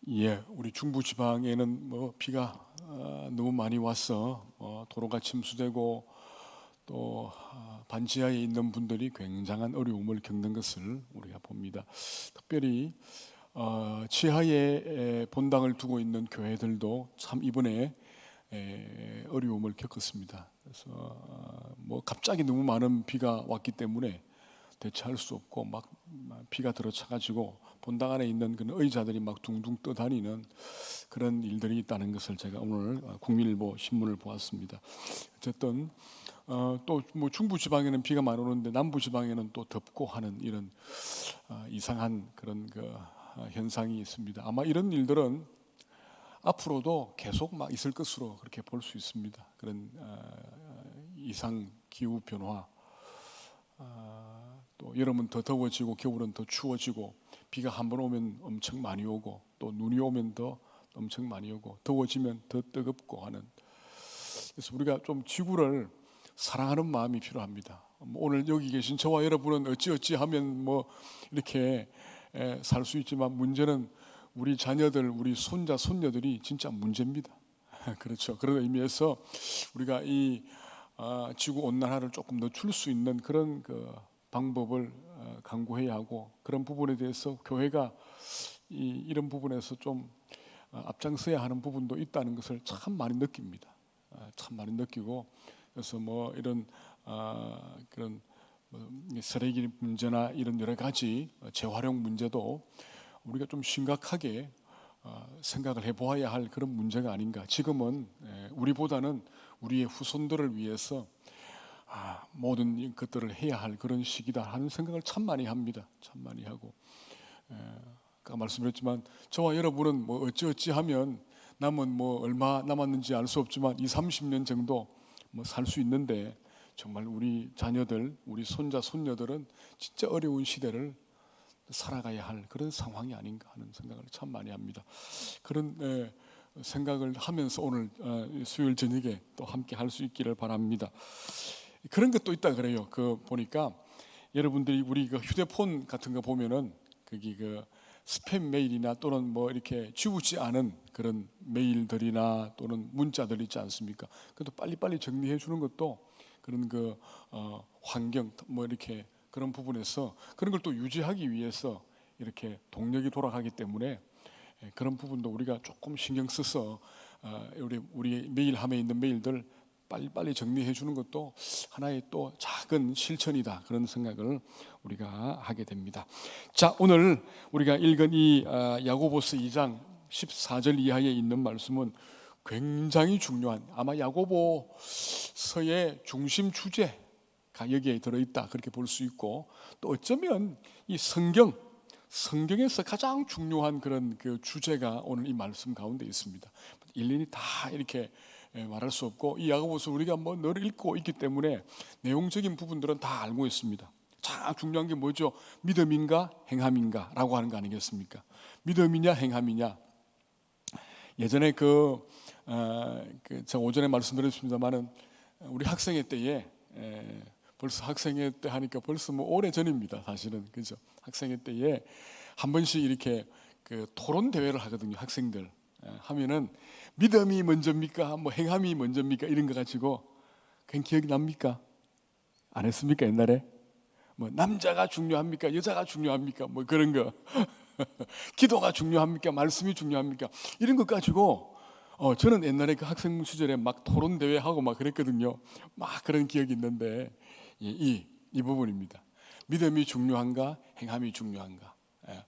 우리 중부 지방에는 비가 너무 많이 와서 도로가 침수되고 또 반지하에 있는 분들이 굉장한 어려움을 겪는 것을 우리가 봅니다. 특별히 지하에 본당을 두고 있는 교회들도 참 이번에 어려움을 겪었습니다. 그래서 갑자기 너무 많은 비가 왔기 때문에 대처할 수 없고 막 비가 들어차가지고 본당 안에 있는 그 의자들이 막 둥둥 떠다니는 그런 일들이 있다는 것을 제가 오늘 국민일보 신문을 보았습니다. 어쨌든 또 중부 지방에는 비가 많이 오는데 남부 지방에는 또 덥고 하는 이런 이상한 그런 현상이 있습니다. 아마 이런 일들은 앞으로도 계속 막 있을 것으로 그렇게 볼 수 있습니다. 그런 이상 기후 변화. 또 여름은 더 더워지고 겨울은 더 추워지고 비가 한 번 오면 엄청 많이 오고 또 눈이 오면 더 엄청 많이 오고 더워지면 더 뜨겁고 하는. 그래서 우리가 좀 지구를 사랑하는 마음이 필요합니다. 오늘 여기 계신 저와 여러분은 어찌어찌 하면 이렇게 살 수 있지만 문제는 우리 자녀들, 우리 손자, 손녀들이 진짜 문제입니다. 그렇죠. 그런 의미에서 우리가 이 지구 온난화를 조금 늦출 수 있는 그런 방법을 강구해야 하고, 그런 부분에 대해서 교회가 이런 부분에서 좀 앞장서야 하는 부분도 있다는 것을 참 많이 느낍니다. 참 많이 느끼고, 그래서 이런 그런 쓰레기 문제나 이런 여러 가지 재활용 문제도 우리가 좀 심각하게 생각을 해보아야 할 그런 문제가 아닌가. 지금은 우리보다는 우리의 후손들을 위해서 모든 것들을 해야 할 그런 시기다 하는 생각을 참 많이 합니다. 참 많이 하고, 아까 말씀드렸지만 저와 여러분은 어찌어찌 하면 남은 얼마 남았는지 알 수 없지만 20-30년 정도 살 수 있는데, 정말 우리 자녀들, 우리 손자, 손녀들은 진짜 어려운 시대를 살아가야 할 그런 상황이 아닌가 하는 생각을 참 많이 합니다. 그런 생각을 하면서 오늘 수요일 저녁에 또 함께 할 수 있기를 바랍니다. 그런 것도 있다 그래요. 보니까 여러분들이 우리 휴대폰 같은 거 보면은 거기 스팸 메일이나 또는 이렇게 지우지 않은 그런 메일들이나 또는 문자들 있지 않습니까? 그것도 빨리빨리 정리해 주는 것도 그런 환경 이렇게 그런 부분에서 그런 걸 또 유지하기 위해서 이렇게 동력이 돌아가기 때문에 그런 부분도 우리가 조금 신경 써서 우리 메일함에 있는 메일들 빨리빨리 정리해 주는 것도 하나의 또 작은 실천이다, 그런 생각을 우리가 하게 됩니다. 자, 오늘 우리가 읽은 이 야고보서 2장 14절 이하에 있는 말씀은 굉장히 중요한, 아마 야고보서의 중심 주제가 여기에 들어있다, 그렇게 볼 수 있고, 또 어쩌면 이 성경에서 가장 중요한 그런 주제가 오늘 이 말씀 가운데 있습니다. 일일이 다 이렇게 말할 수 없고, 이 야고보서 우리가 늘 읽고 있기 때문에 내용적인 부분들은 다 알고 있습니다. 자, 중요한 게 뭐죠? 믿음인가 행함인가 라고 하는 거 아니겠습니까? 믿음이냐 행함이냐. 예전에 제가 오전에 말씀드렸습니다만은 우리 학생회 때에 벌써 학생회 때 하니까 벌써 오래 전입니다. 사실은, 그죠? 학생회 때에 한 번씩 이렇게 토론 대회를 하거든요. 학생들 하면은 믿음이 먼저입니까? 행함이 먼저입니까? 이런 거 가지고 그냥 기억이 납니까? 안 했습니까? 옛날에 남자가 중요합니까? 여자가 중요합니까? 그런 거 기도가 중요합니까? 말씀이 중요합니까? 이런 것 가지고 저는 옛날에 학생 시절에 막 토론 대회 하고 막 그랬거든요. 막 그런 기억이 있는데 이 부분입니다. 믿음이 중요한가? 행함이 중요한가?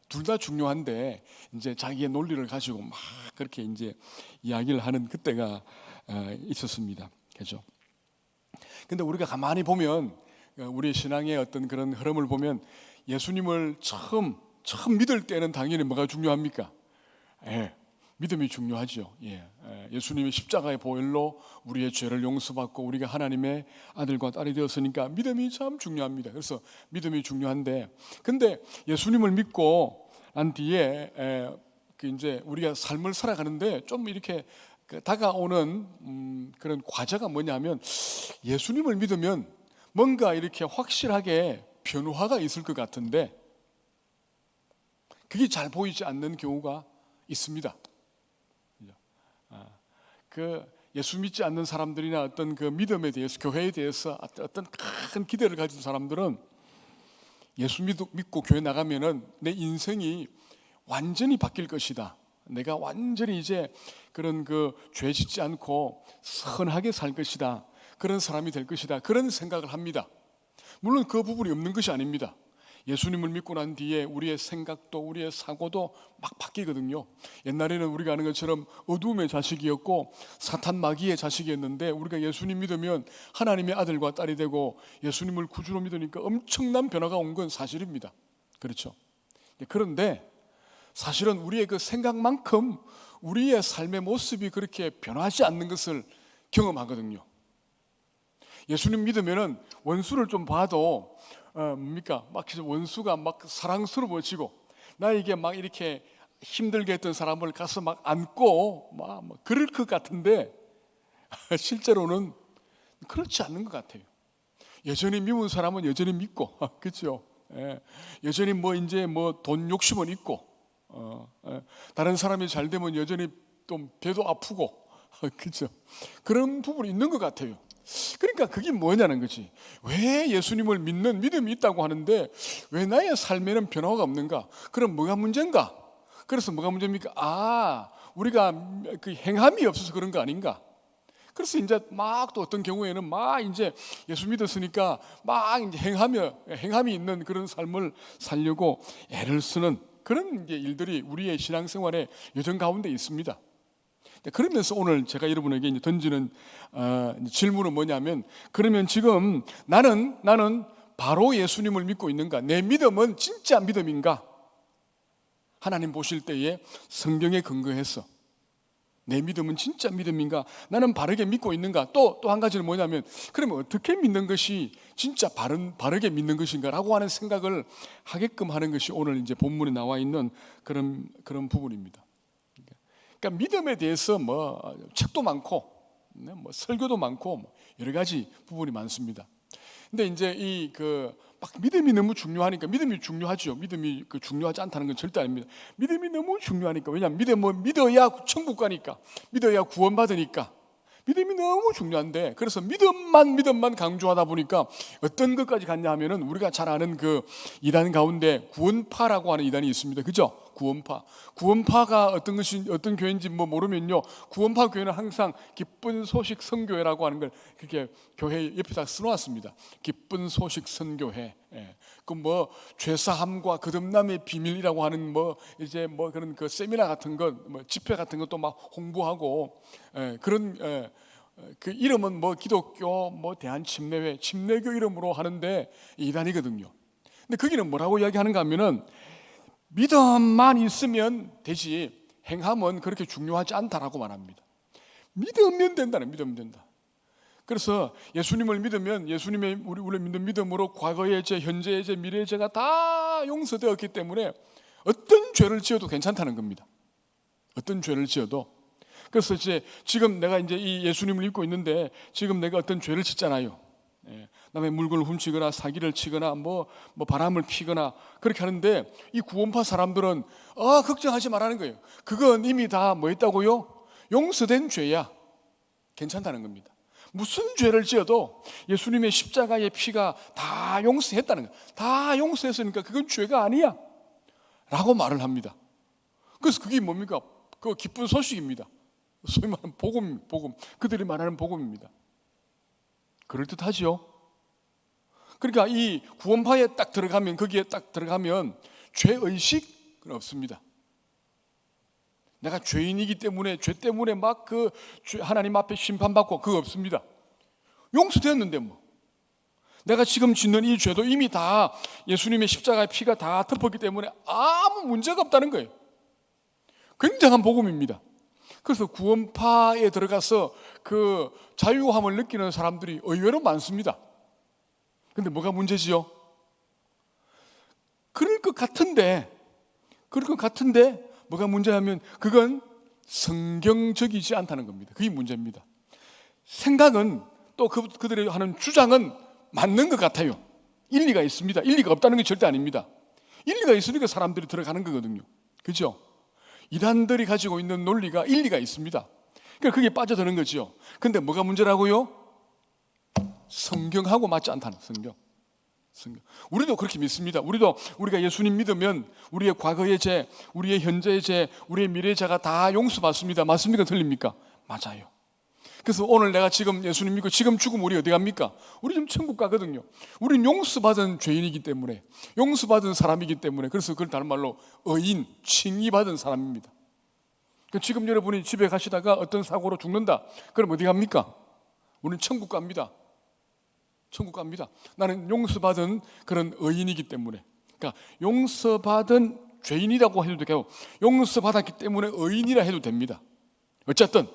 둘 다 중요한데 이제 자기의 논리를 가지고 막 그렇게 이제 이야기를 하는 그때가 있었습니다. 그죠? 근데 우리가 가만히 보면 우리 신앙의 어떤 그런 흐름을 보면 예수님을 처음 믿을 때는 당연히 뭐가 중요합니까? 믿음이 중요하죠. 예수님이 십자가의 보혈로 우리의 죄를 용서받고 우리가 하나님의 아들과 딸이 되었으니까 믿음이 참 중요합니다. 그래서 믿음이 중요한데, 근데 예수님을 믿고 난 뒤에 이제 우리가 삶을 살아가는데 좀 이렇게 다가오는 그런 과제가 뭐냐면, 예수님을 믿으면 뭔가 이렇게 확실하게 변화가 있을 것 같은데 그게 잘 보이지 않는 경우가 있습니다. 그 예수 믿지 않는 사람들이나 어떤 그 믿음에 대해서, 교회에 대해서 어떤 큰 기대를 가진 사람들은 예수 믿고 교회 나가면은 내 인생이 완전히 바뀔 것이다. 내가 완전히 이제 그런 그 죄 짓지 않고 선하게 살 것이다. 그런 사람이 될 것이다. 그런 생각을 합니다. 물론 그 부분이 없는 것이 아닙니다. 예수님을 믿고 난 뒤에 우리의 생각도 우리의 사고도 막 바뀌거든요. 옛날에는 우리가 아는 것처럼 어두움의 자식이었고 사탄 마귀의 자식이었는데, 우리가 예수님 믿으면 하나님의 아들과 딸이 되고 예수님을 구주로 믿으니까 엄청난 변화가 온 건 사실입니다. 그렇죠? 그런데 사실은 우리의 그 생각만큼 우리의 삶의 모습이 그렇게 변하지 않는 것을 경험하거든요. 예수님 믿으면은 원수를 좀 봐도 뭡니까? 막 원수가 막 사랑스러워지고, 나에게 막 이렇게 힘들게 했던 사람을 가서 막 안고 막 그럴 것 같은데 실제로는 그렇지 않는 것 같아요. 여전히 미운 사람은 여전히 믿고, 그렇죠? 여전히 뭐 이제 뭐 돈 욕심은 있고, 다른 사람이 잘 되면 여전히 또 배도 아프고, 그렇죠? 그런 부분이 있는 것 같아요. 그러니까 그게 뭐냐는 거지. 왜 예수님을 믿는 믿음이 있다고 하는데 왜 나의 삶에는 변화가 없는가? 그럼 뭐가 문제인가? 그래서 뭐가 문제입니까? 우리가 그 행함이 없어서 그런 거 아닌가? 그래서 이제 막 또 어떤 경우에는 막 이제 예수 믿었으니까 막 이제 행함이 있는 그런 삶을 살려고 애를 쓰는 그런 이제 일들이 우리의 신앙생활의 여정 가운데 있습니다. 그러면서 오늘 제가 여러분에게 이제 던지는 질문은 뭐냐면, 그러면 지금 나는 바로 예수님을 믿고 있는가? 내 믿음은 진짜 믿음인가? 하나님 보실 때에 성경에 근거해서 내 믿음은 진짜 믿음인가? 나는 바르게 믿고 있는가? 또 한 가지는 뭐냐면, 그러면 어떻게 믿는 것이 진짜 바르게 믿는 것인가? 라고 하는 생각을 하게끔 하는 것이 오늘 이제 본문에 나와 있는 그런 부분입니다. 그러니까 믿음에 대해서 뭐 책도 많고 뭐 설교도 많고 뭐 여러 가지 부분이 많습니다. 근데 이제 이 막 믿음이 너무 중요하니까, 믿음이 중요하죠. 믿음이 중요하지 않다는 건 절대 아닙니다. 믿음이 너무 중요하니까. 왜냐하면 믿어야 천국 가니까, 믿어야 구원받으니까. 믿음이 너무 중요한데, 그래서 믿음만 강조하다 보니까 어떤 것까지 갔냐 하면은, 우리가 잘 아는 그 이단 가운데 구원파라고 하는 이단이 있습니다. 그죠? 구원파가 어떤 교회인지 뭐 모르면요, 구원파 교회는 항상 기쁜 소식 선교회라고 하는 걸 그렇게 교회 옆에다 써놓았습니다. 기쁜 소식 선교회. 그 뭐 죄사함과 거듭남의 비밀이라고 하는 뭐 이제 뭐 그런 그 세미나 같은 것, 뭐 집회 같은 것도 막 홍보하고, 그런 그 이름은 뭐 기독교 뭐 대한침례회, 침례교 이름으로 하는데 이단이거든요. 근데 거기는 뭐라고 이야기하는가 하면은, 믿음만 있으면 되지 행함은 그렇게 중요하지 않다라고 말합니다. 믿으면 된다. 그래서 예수님을 믿으면 예수님의 우리 믿는 믿음으로 과거의 죄, 현재의 죄, 미래의 죄가 다 용서되었기 때문에 어떤 죄를 지어도 괜찮다는 겁니다. 어떤 죄를 지어도. 그래서 이제 지금 내가 이제 이 예수님을 믿고 있는데 지금 내가 어떤 죄를 짓잖아요. 남의 물건을 훔치거나 사기를 치거나 뭐 바람을 피거나 그렇게 하는데, 이 구원파 사람들은 걱정하지 말라는 거예요. 그건 이미 다 뭐 했다고요? 용서된 죄야. 괜찮다는 겁니다. 무슨 죄를 지어도 예수님의 십자가의 피가 다 용서했다는 거예요. 다 용서했으니까 그건 죄가 아니야 라고 말을 합니다. 그래서 그게 뭡니까? 그 기쁜 소식입니다. 소위 말하는 복음, 그들이 말하는 복음입니다. 그럴듯하죠. 그러니까 이 구원파에 딱 들어가면, 거기에 딱 들어가면 죄의식은 없습니다. 내가 죄인이기 때문에 죄 때문에 막 하나님 앞에 심판받고 그거 없습니다. 용서되었는데 뭐 내가 지금 짓는 이 죄도 이미 다 예수님의 십자가의 피가 다 덮었기 때문에 아무 문제가 없다는 거예요. 굉장한 복음입니다. 그래서 구원파에 들어가서 그 자유함을 느끼는 사람들이 의외로 많습니다. 근데 뭐가 문제지요? 그럴 것 같은데 뭐가 문제냐면, 그건 성경적이지 않다는 겁니다. 그게 문제입니다. 생각은 또 그들이 하는 주장은 맞는 것 같아요. 일리가 있습니다. 일리가 없다는 게 절대 아닙니다. 일리가 있으니까 사람들이 들어가는 거거든요. 그죠? 이단들이 가지고 있는 논리가 일리가 있습니다. 그러니까 그게 빠져드는 거죠. 근데 뭐가 문제라고요? 성경하고 맞지 않다는 성경. 우리도 그렇게 믿습니다. 우리가 예수님 믿으면 우리의 과거의 죄, 우리의 현재의 죄, 우리의 미래의 죄가 다 용서받습니다. 맞습니까? 틀립니까? 맞아요. 그래서 오늘 내가 지금 예수님 믿고 지금 죽으면 우리 어디 갑니까? 우리 지금 천국 가거든요. 우리는 용서받은 죄인이기 때문에, 용서받은 사람이기 때문에, 그래서 그걸 다른 말로 의인, 칭의받은 사람입니다. 지금 여러분이 집에 가시다가 어떤 사고로 죽는다. 그럼 어디 갑니까? 우리는 천국 갑니다. 천국 갑니다. 나는 용서받은 그런 의인이기 때문에, 그러니까 용서받은 죄인이라고 해도 되고 용서받았기 때문에 의인이라 해도 됩니다. 어쨌든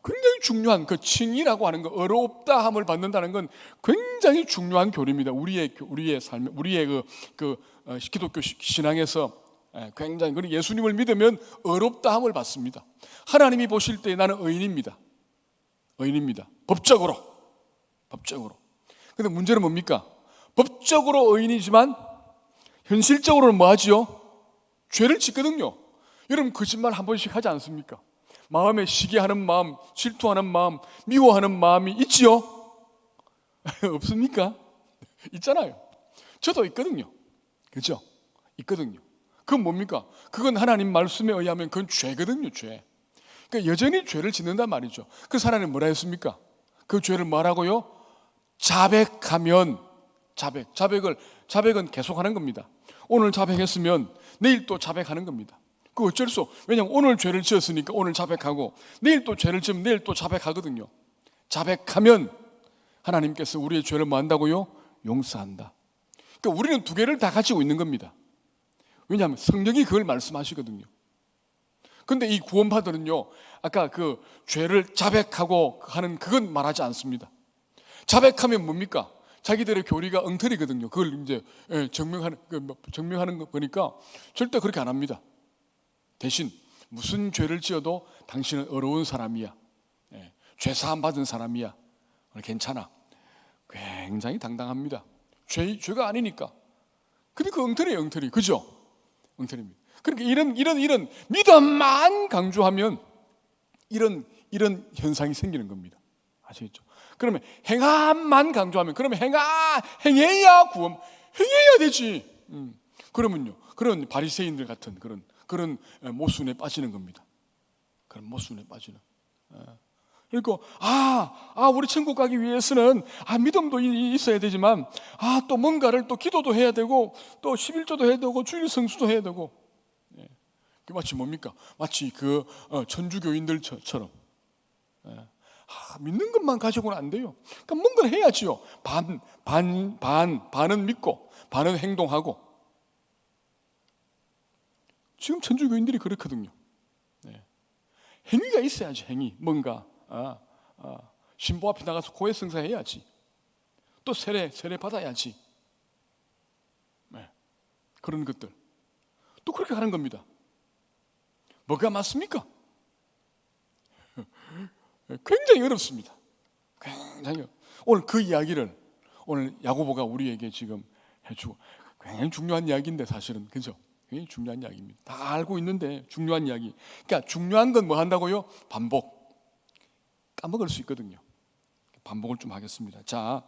굉장히 중요한 그 칭의라고 하는 거, 어렵다함을 받는다는 건 굉장히 중요한 교리입니다. 우리의 삶, 우리의 기독교 신앙에서 굉장히, 그리고 예수님을 믿으면 어렵다함을 받습니다. 하나님이 보실 때 나는 의인입니다. 법적으로. 근데 문제는 뭡니까? 법적으로 의인이지만 현실적으로는 뭐 하지요? 죄를 짓거든요. 여러분 거짓말 한 번씩 하지 않습니까? 마음에 시기하는 마음, 질투하는 마음, 미워하는 마음이 있지요? 없습니까? 있잖아요. 저도 있거든요. 그렇죠? 있거든요. 그건 뭡니까? 그건 하나님 말씀에 의하면 그건 죄거든요, 죄. 그러니까 여전히 죄를 짓는단 말이죠. 그래서 하나님 뭐라 했습니까? 그 죄를 뭐라고요? 자백하면, 자백은 계속하는 겁니다. 오늘 자백했으면 내일 또 자백하는 겁니다. 그 어쩔 수 없어. 왜냐하면 오늘 죄를 지었으니까 오늘 자백하고, 내일 또 죄를 지으면 내일 또 자백하거든요. 자백하면 하나님께서 우리의 죄를 뭐 한다고요? 용서한다. 그러니까 우리는 두 개를 다 가지고 있는 겁니다. 왜냐하면 성경이 그걸 말씀하시거든요. 근데 이 구원파들은요, 아까 그 죄를 자백하고 하는 그건 말하지 않습니다. 자백하면 뭡니까? 자기들의 교리가 엉터리거든요. 그걸 이제 증명하는 거니까 절대 그렇게 안 합니다. 대신 무슨 죄를 지어도 당신은 어려운 사람이야, 죄사함 받은 사람이야, 괜찮아. 굉장히 당당합니다. 죄가 아니니까. 근데 그 엉터리예요, 엉터리. 그죠? 엉터리입니다. 그러니까 이런 믿음만 강조하면 이런 현상이 생기는 겁니다. 아시겠죠? 그러면 행함만 강조하면, 그러면 행해야 구원, 행해야 되지. 그러면요, 그런 바리새인들 같은 그런 모순에 빠지는 겁니다. 그런 모순에 빠지는. 그러니까 우리 천국 가기 위해서는 믿음도 있어야 되지만 또 뭔가를 또 기도도 해야 되고 또 11조도 해야 되고 주일 성수도 해야 되고. 그 마치 뭡니까? 마치 그 천주교인들처럼 믿는 것만 가지고는 안 돼요. 그러니까 뭔가를 해야지요. 반은 믿고 반은 행동하고. 지금 천주교인들이 그렇거든요. 행위가 있어야지. 행위, 뭔가 신부 앞에 나가서 고해성사 해야지. 또 세례 받아야지. 그런 것들 또 그렇게 하는 겁니다. 뭐가 맞습니까? 굉장히 어렵습니다. 굉장히. 오늘 그 이야기를 오늘 야고보가 우리에게 지금 해주고, 굉장히 중요한 이야기인데 사실은, 그죠? 굉장히 중요한 이야기입니다. 다 알고 있는데 중요한 이야기. 그러니까 중요한 건 뭐 한다고요? 반복. 까먹을 수 있거든요. 반복을 좀 하겠습니다. 자,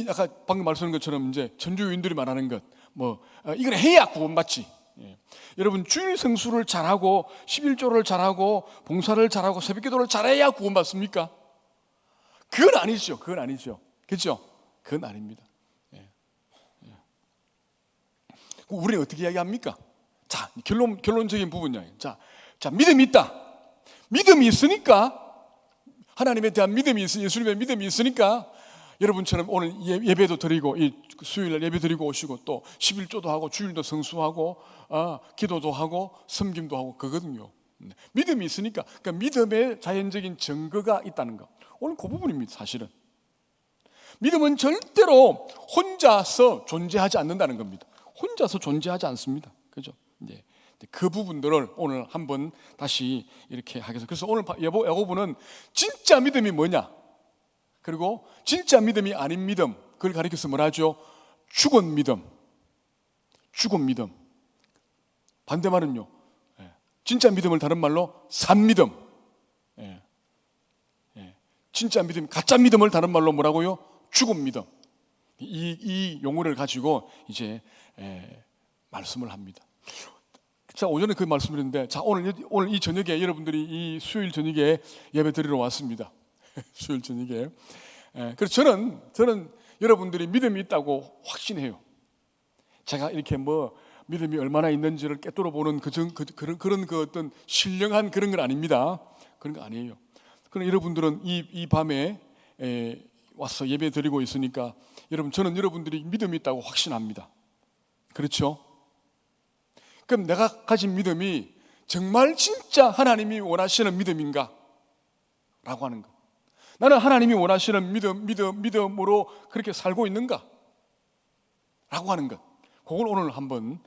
아까 방금 말씀하신 것처럼 이제 천주교인들이 말하는 것, 이걸 해야 구원받지. 여러분, 주일 성수를 잘하고 11조를 잘하고 봉사를 잘하고 새벽기도를 잘해야 구원받습니까? 그건 아니죠. 그렇죠? 그건 아닙니다. 우리는 어떻게 이야기합니까? 자, 결론적인 부분이야. 자, 믿음이 있다. 믿음이 있으니까, 하나님에 대한 믿음이 있으니, 예수님의 믿음이 있으니까 여러분처럼 오늘 예배도 드리고, 이 수요일날 예배 드리고 오시고, 또 11조도 하고 주일도 성수하고 기도도 하고 섬김도 하고 그거든요. 믿음이 있으니까. 그러니까 믿음의 자연적인 증거가 있다는 거, 오늘 그 부분입니다. 사실은 믿음은 절대로 혼자서 존재하지 않는다는 겁니다. 혼자서 존재하지 않습니다. 그죠? 이제 그 부분들을 오늘 한번 다시 이렇게 하겠습니다. 그래서 오늘 야고보는 진짜 믿음이 뭐냐, 그리고 진짜 믿음이 아닌 믿음, 그걸 가리켜서 뭐라 하죠? 죽은 믿음. 반대말은요, 진짜 믿음을 다른 말로 산믿음. 진짜 믿음, 가짜 믿음을 다른 말로 뭐라고요? 죽은 믿음. 이 용어를 가지고 이제 말씀을 합니다. 자, 오전에 그 말씀을 했는데, 자, 오늘 이 저녁에 여러분들이 이 수요일 저녁에 예배 드리러 왔습니다. 수요일 저녁에. 그래서 저는 여러분들이 믿음이 있다고 확신해요. 제가 이렇게 뭐 믿음이 얼마나 있는지를 꿰뚫어 보는 그런 어떤 신령한 그런 건 아닙니다. 그런 거 아니에요. 그럼 여러분들은 이 밤에 와서 예배 드리고 있으니까 저는 여러분들이 믿음이 있다고 확신합니다. 그렇죠? 그럼 내가 가진 믿음이 정말 진짜 하나님이 원하시는 믿음인가? 라고 하는 것. 나는 하나님이 원하시는 믿음으로 그렇게 살고 있는가? 라고 하는 것. 그걸 오늘 한번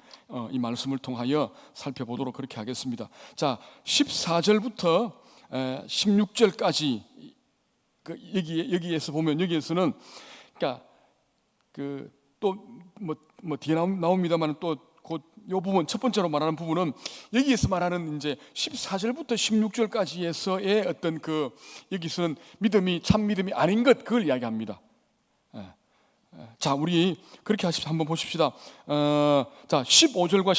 이 말씀을 통하여 살펴보도록 그렇게 하겠습니다. 자, 14절부터 16절까지 여기에서 보면, 여기에서는 그러니까 또 뭐 뒤에 나옵니다만 또 곧 이 부분, 첫 번째로 말하는 부분은 여기에서 말하는 이제 14절부터 16절까지에서의 어떤 여기서는 믿음이 참 믿음이 아닌 것, 그걸 이야기합니다. 자, 우리 그렇게 한번 보십시다. 자, 15절과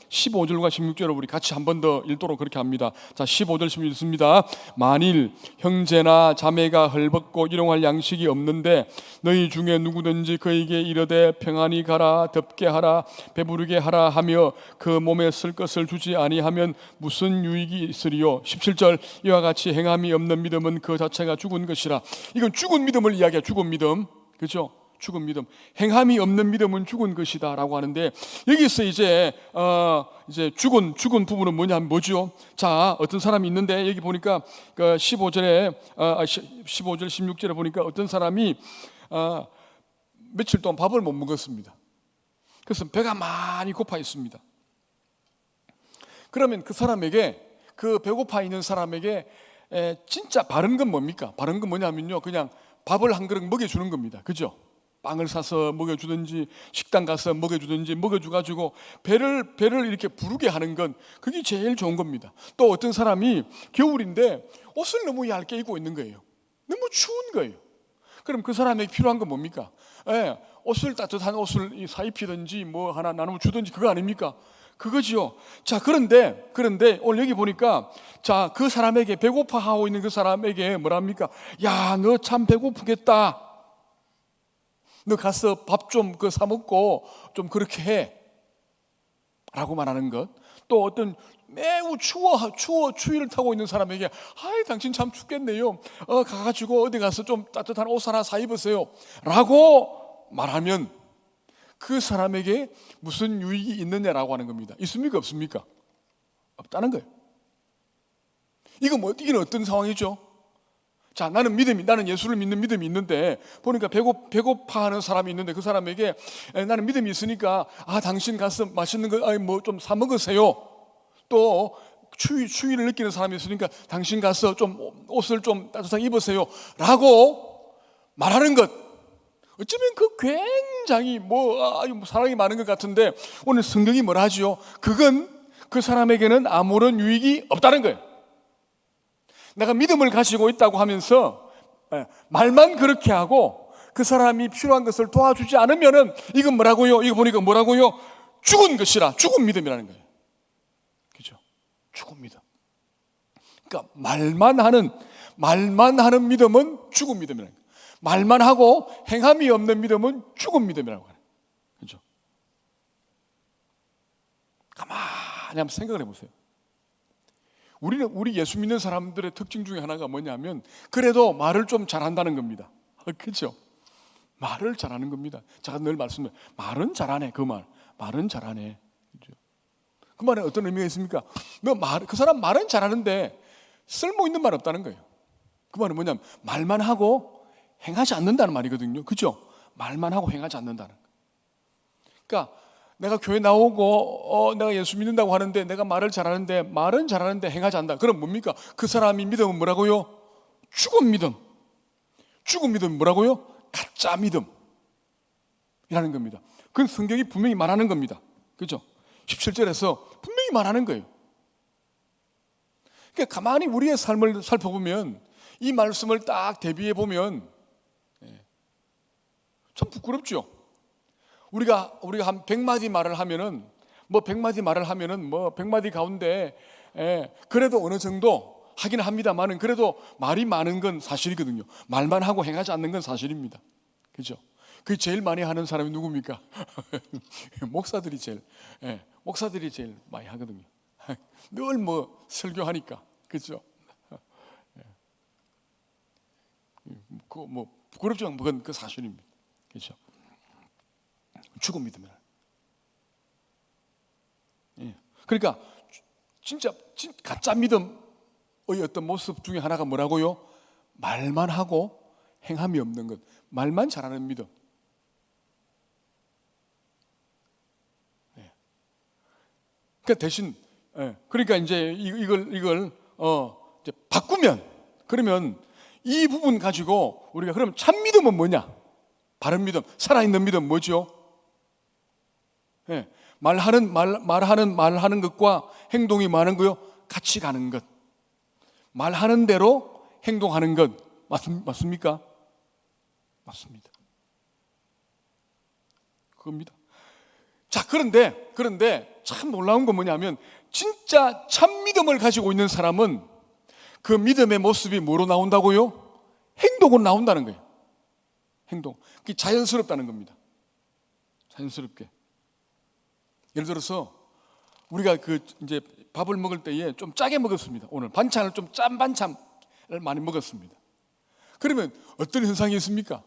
16절을 우리 같이 한 번 더 읽도록 그렇게 합니다. 자, 15절 16절 읽습니다. 만일 형제나 자매가 헐벗고 일용할 양식이 없는데 너희 중에 누구든지 그에게 이르되 평안히 가라, 덥게 하라, 배부르게 하라 하며 그 몸에 쓸 것을 주지 아니하면 무슨 유익이 있으리요. 17절 이와 같이 행함이 없는 믿음은 그 자체가 죽은 것이라. 이건 죽은 믿음을 이야기해요. 죽은 믿음, 그렇죠? 죽은 믿음, 행함이 없는 믿음은 죽은 것이다라고 하는데, 여기서 이제 죽은 부분은 뭐죠? 자, 어떤 사람이 있는데 여기 보니까 15절 16절에 보니까 어떤 사람이 며칠 동안 밥을 못 먹었습니다. 그래서 배가 많이 고파 있습니다. 그러면 그 사람에게, 그 배고파 있는 사람에게 진짜 바른 건 뭡니까? 바른 건 뭐냐면요, 그냥 밥을 한 그릇 먹여주는 겁니다. 그죠? 빵을 사서 먹여주든지 식당 가서 먹여주가지고 배를 이렇게 부르게 하는 건 그게 제일 좋은 겁니다. 또 어떤 사람이 겨울인데 옷을 너무 얇게 입고 있는 거예요. 너무 추운 거예요. 그럼 그 사람에게 필요한 건 뭡니까? 옷을, 따뜻한 옷을 사입히든지 뭐 하나 나누어 주든지, 그거 아닙니까? 그거지요. 자, 그런데 오늘 여기 보니까, 자, 그 사람에게, 배고파하고 있는 그 사람에게 뭐랍니까? 야, 너 참 배고프겠다. 너 가서 밥 좀 사 먹고 좀 그렇게 해. 라고 말하는 것. 또 어떤 매우 추위를 타고 있는 사람에게, 아이, 당신 참 춥겠네요. 가가지고 어디 가서 좀 따뜻한 옷 하나 사 입으세요. 라고 말하면 그 사람에게 무슨 유익이 있느냐라고 하는 겁니다. 있습니까? 없습니까? 없다는 거예요. 이건 어떤 상황이죠? 자, 나는 예수를 믿는 믿음이 있는데, 보니까 배고파하는 사람이 있는데, 그 사람에게 나는 믿음이 있으니까, 당신 가서 맛있는 거 뭐 좀 사 먹으세요. 또 추위를 느끼는 사람이 있으니까 당신 가서 좀 옷을 좀 따뜻하게 입으세요. 라고 말하는 것. 어쩌면 굉장히 사랑이 많은 것 같은데, 오늘 성경이 뭐라 하죠? 그건 그 사람에게는 아무런 유익이 없다는 거예요. 내가 믿음을 가지고 있다고 하면서 말만 그렇게 하고 그 사람이 필요한 것을 도와주지 않으면은, 이건 뭐라고요? 이거 보니까 뭐라고요? 죽은 것이라. 죽은 믿음이라는 거예요. 그죠? 죽은 믿음. 그러니까 말만 하는 믿음은 죽은 믿음이라는 거예요. 말만 하고 행함이 없는 믿음은 죽은 믿음이라고 하는 거예요. 그죠? 가만히 한번 생각을 해보세요. 우리 예수 믿는 사람들의 특징 중에 하나가 뭐냐면, 그래도 말을 좀 잘한다는 겁니다. 그렇죠? 말을 잘하는 겁니다. 제가 늘 말씀드려요. 말은 잘하네. 말은 잘하네. 그렇죠? 그 말에 어떤 의미가 있습니까? 그 사람 말은 잘하는데 쓸모 있는 말 없다는 거예요. 그 말은 뭐냐면 말만 하고 행하지 않는다는 말이거든요. 그렇죠? 말만 하고 행하지 않는다는 거예요. 그러니까 내가 교회 나오고 내가 예수 믿는다고 하는데, 내가 말은 잘하는데 행하지 않는다. 그럼 뭡니까? 그 사람이 믿음은 뭐라고요? 죽은 믿음. 죽은 믿음은 뭐라고요? 가짜 믿음이라는 겁니다. 그건 성경이 분명히 말하는 겁니다. 그렇죠? 17절에서 분명히 말하는 거예요. 그러니까 가만히 우리의 삶을 살펴보면 이 말씀을 딱 대비해 보면 참 부끄럽죠. 우리가 한 100마디 말을 하면은 뭐 100마디 가운데 그래도 어느 정도 하긴 합니다만은 그래도 말이 많은 건 사실이거든요. 말만 하고 행하지 않는 건 사실입니다. 그죠? 그 제일 많이 하는 사람이 누굽니까? 목사들이 제일 많이 하거든요. 늘 뭐 설교하니까. 그죠? 뭐 부끄럽지만 그건 그 사실입니다. 그죠? 죽음 믿으면. 그러니까 진짜 가짜 믿음의 어떤 모습 중에 하나가 뭐라고요? 말만 하고 행함이 없는 것. 말만 잘하는 믿음. 그러니까 대신 그러니까 이제 이걸 이제 바꾸면 그러면 이 부분 가지고 우리가 그럼 참 믿음은 뭐냐? 바른 믿음, 살아있는 믿음 뭐죠? 말하는 것과 행동이 많은 거요 같이 가는 것. 말하는 대로 행동하는 것 맞습니까? 맞습니다. 그겁니다. 자, 그런데 참 놀라운 건 뭐냐면 진짜 참 믿음을 가지고 있는 사람은 그 믿음의 모습이 뭐로 나온다고요? 행동으로 나온다는 거예요. 행동. 그게 자연스럽다는 겁니다. 자연스럽게. 예를 들어서 우리가 이제 밥을 먹을 때에 좀 짜게 먹었습니다. 오늘 반찬을 좀 짠 반찬을 많이 먹었습니다. 그러면 어떤 현상이 있습니까?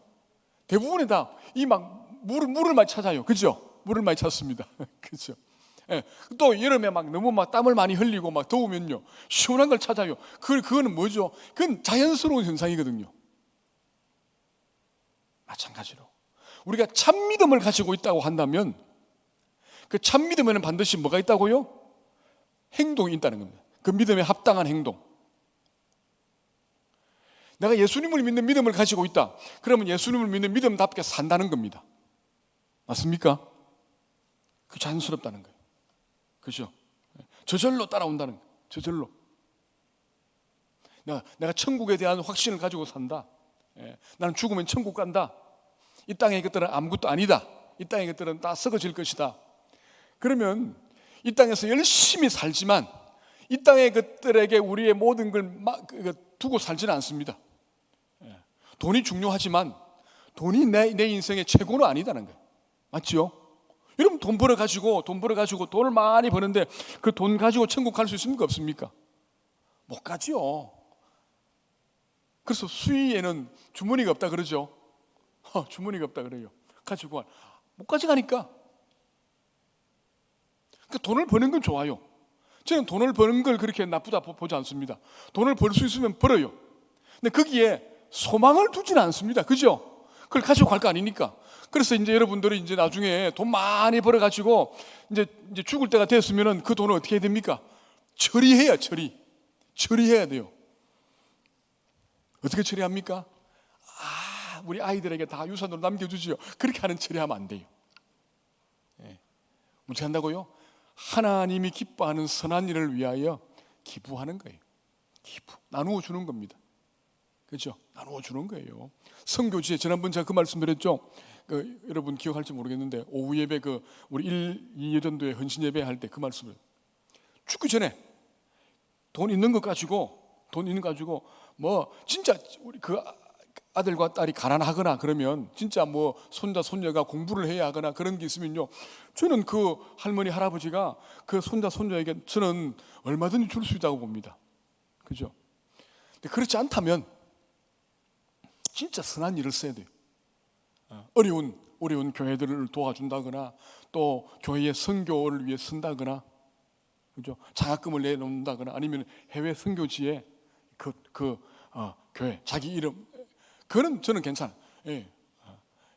대부분이 다 이 막 물을 많이 찾아요. 그죠? 물을 많이 찾습니다. 그죠? 또 여름에 막 너무 막 땀을 많이 흘리고 막 더우면요 시원한 걸 찾아요. 그거는 뭐죠? 그건 자연스러운 현상이거든요. 마찬가지로 우리가 참 믿음을 가지고 있다고 한다면 그 참 믿음에는 반드시 뭐가 있다고요? 행동이 있다는 겁니다. 그 믿음에 합당한 행동. 내가 예수님을 믿는 믿음을 가지고 있다. 그러면 예수님을 믿는 믿음답게 산다는 겁니다. 맞습니까? 그 자연스럽다는 거예요. 그죠? 저절로 따라온다는 거예요. 저절로. 내가 천국에 대한 확신을 가지고 산다. 나는 죽으면 천국 간다. 이 땅의 것들은 아무것도 아니다. 이 땅의 것들은 다 썩어질 것이다. 그러면 이 땅에서 열심히 살지만 이 땅의 것들에게 우리의 모든 걸 두고 살지는 않습니다. 돈이 중요하지만 돈이 내 인생의 최고는 아니다는 거예요. 맞죠? 여러분 돈 벌어가지고 돈을 많이 버는데 그 돈 가지고 천국 갈 수 있습니까? 없습니까? 못 가죠. 그래서 수위에는 주머니가 없다 그러죠. 주머니가 없다 그래요. 가지고 못 가져가니까. 그러니까 돈을 버는 건 좋아요. 저는 돈을 버는 걸 그렇게 나쁘다 보지 않습니다. 돈을 벌 수 있으면 벌어요. 근데 거기에 소망을 두지는 않습니다. 그죠? 그걸 가지고 갈 거 아니니까. 그래서 이제 여러분들이 이제 나중에 돈 많이 벌어가지고 이제 죽을 때가 됐으면은 그 돈을 어떻게 해야 됩니까? 처리해야 돼요. 어떻게 처리합니까? 우리 아이들에게 다 유산으로 남겨주지요. 그렇게 하는 처리하면 안 돼요. 어떻게 한다고요? 하나님이 기뻐하는 선한 일을 위하여 기부하는 거예요. 기부. 나누어 주는 겁니다. 그렇죠? 나누어 주는 거예요. 선교지에 지난번 제가 그 말씀 드렸죠. 여러분 기억할지 모르겠는데 오후 예배 우리 2여전도에 헌신 예배 할 때 그 말씀을 죽기 전에 돈 있는 거 가지고 뭐 진짜 우리 그 아들과 딸이 가난하거나 그러면 진짜 뭐 손자 손녀가 공부를 해야 하거나 그런 게 있으면요 저는 그 할머니 할아버지가 그 손자 손녀에게 저는 얼마든지 줄 수 있다고 봅니다. 그죠? 근데 그렇지 않다면 진짜 선한 일을 써야 돼요. 어려운 교회들을 도와준다거나 또 교회의 선교를 위해 쓴다거나 그죠? 장학금을 내놓는다거나 아니면 해외 선교지에 교회 자기 이름 그거는 저는 괜찮아요.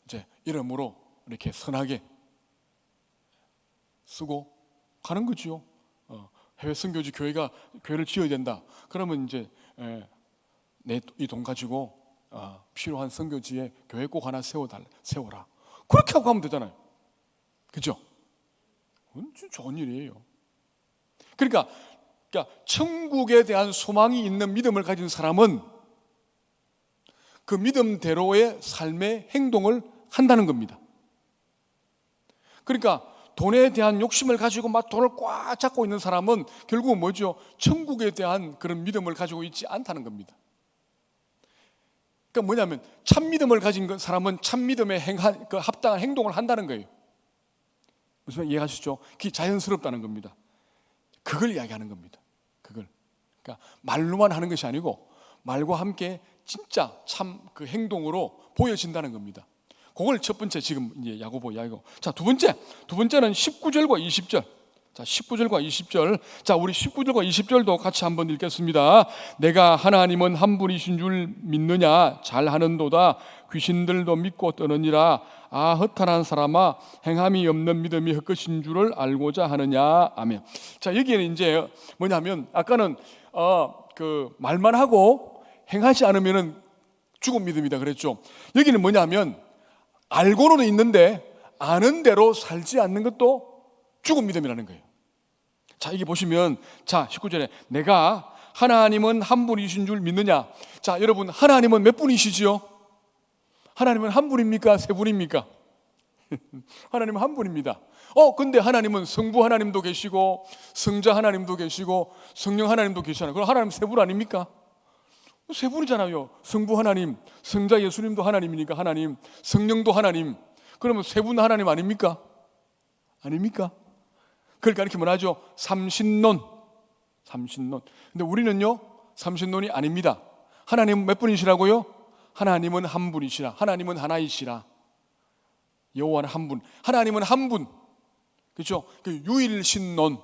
이제 이름으로 이렇게 선하게 쓰고 가는 거죠. 해외 선교지 교회를 지어야 된다. 그러면 이제 내 이 돈 가지고 필요한 선교지에 교회 꼭 하나 세워라. 그렇게 하고 가면 되잖아요. 그죠? 그건 좋은 일이에요. 그러니까 천국에 대한 소망이 있는 믿음을 가진 사람은 그 믿음대로의 삶의 행동을 한다는 겁니다. 그러니까 돈에 대한 욕심을 가지고 막 돈을 꽉 잡고 있는 사람은 결국은 뭐죠? 천국에 대한 그런 믿음을 가지고 있지 않다는 겁니다. 그러니까 뭐냐면 참 믿음을 가진 사람은 참 믿음에 합당한 행동을 한다는 거예요. 무슨 말 이해하시죠? 그게 자연스럽다는 겁니다. 그걸 이야기하는 겁니다. 그걸. 그러니까 말로만 하는 것이 아니고 말과 함께 진짜 참 그 행동으로 보여진다는 겁니다. 그걸 첫 번째 지금 이제 야고보 이야기고. 자, 두 번째는 19절과 20절. 자, 19절과 20절. 자, 우리 19절과 20절도 같이 한번 읽겠습니다. 내가 하나님은 한 분이신 줄 믿느냐? 잘하는도다. 귀신들도 믿고 떠느니라. 아, 허탄한 사람아, 행함이 없는 믿음이 헛것인 줄을 알고자 하느냐? 아멘. 자, 여기에는 이제 뭐냐면 아까는 그 말만 하고 행하지 않으면은 죽은 믿음이다 그랬죠. 여기는 뭐냐면 알고는 있는데 아는 대로 살지 않는 것도 죽은 믿음이라는 거예요. 자, 여기 보시면 자, 19절에 내가 하나님은 한 분이신 줄 믿느냐? 자, 여러분, 하나님은 몇 분이시지요? 하나님은 한 분입니까? 세 분입니까? 하나님은 한 분입니다. 근데 하나님은 성부 하나님도 계시고 성자 하나님도 계시고 성령 하나님도 계시잖아요. 그럼 하나님 세 분 아닙니까? 세 분이잖아요. 성부 하나님, 성자 예수님도 하나님이니까 하나님, 성령도 하나님. 그러면 세 분 하나님 아닙니까? 아닙니까? 그러니까 이렇게 말하죠. 삼신론. 근데 우리는요, 삼신론이 아닙니다. 하나님은 몇 분이시라고요? 하나님은 한 분이시라. 하나님은 하나이시라. 여호와는 한 분. 하나님은 한 분. 그렇죠? 유일신론.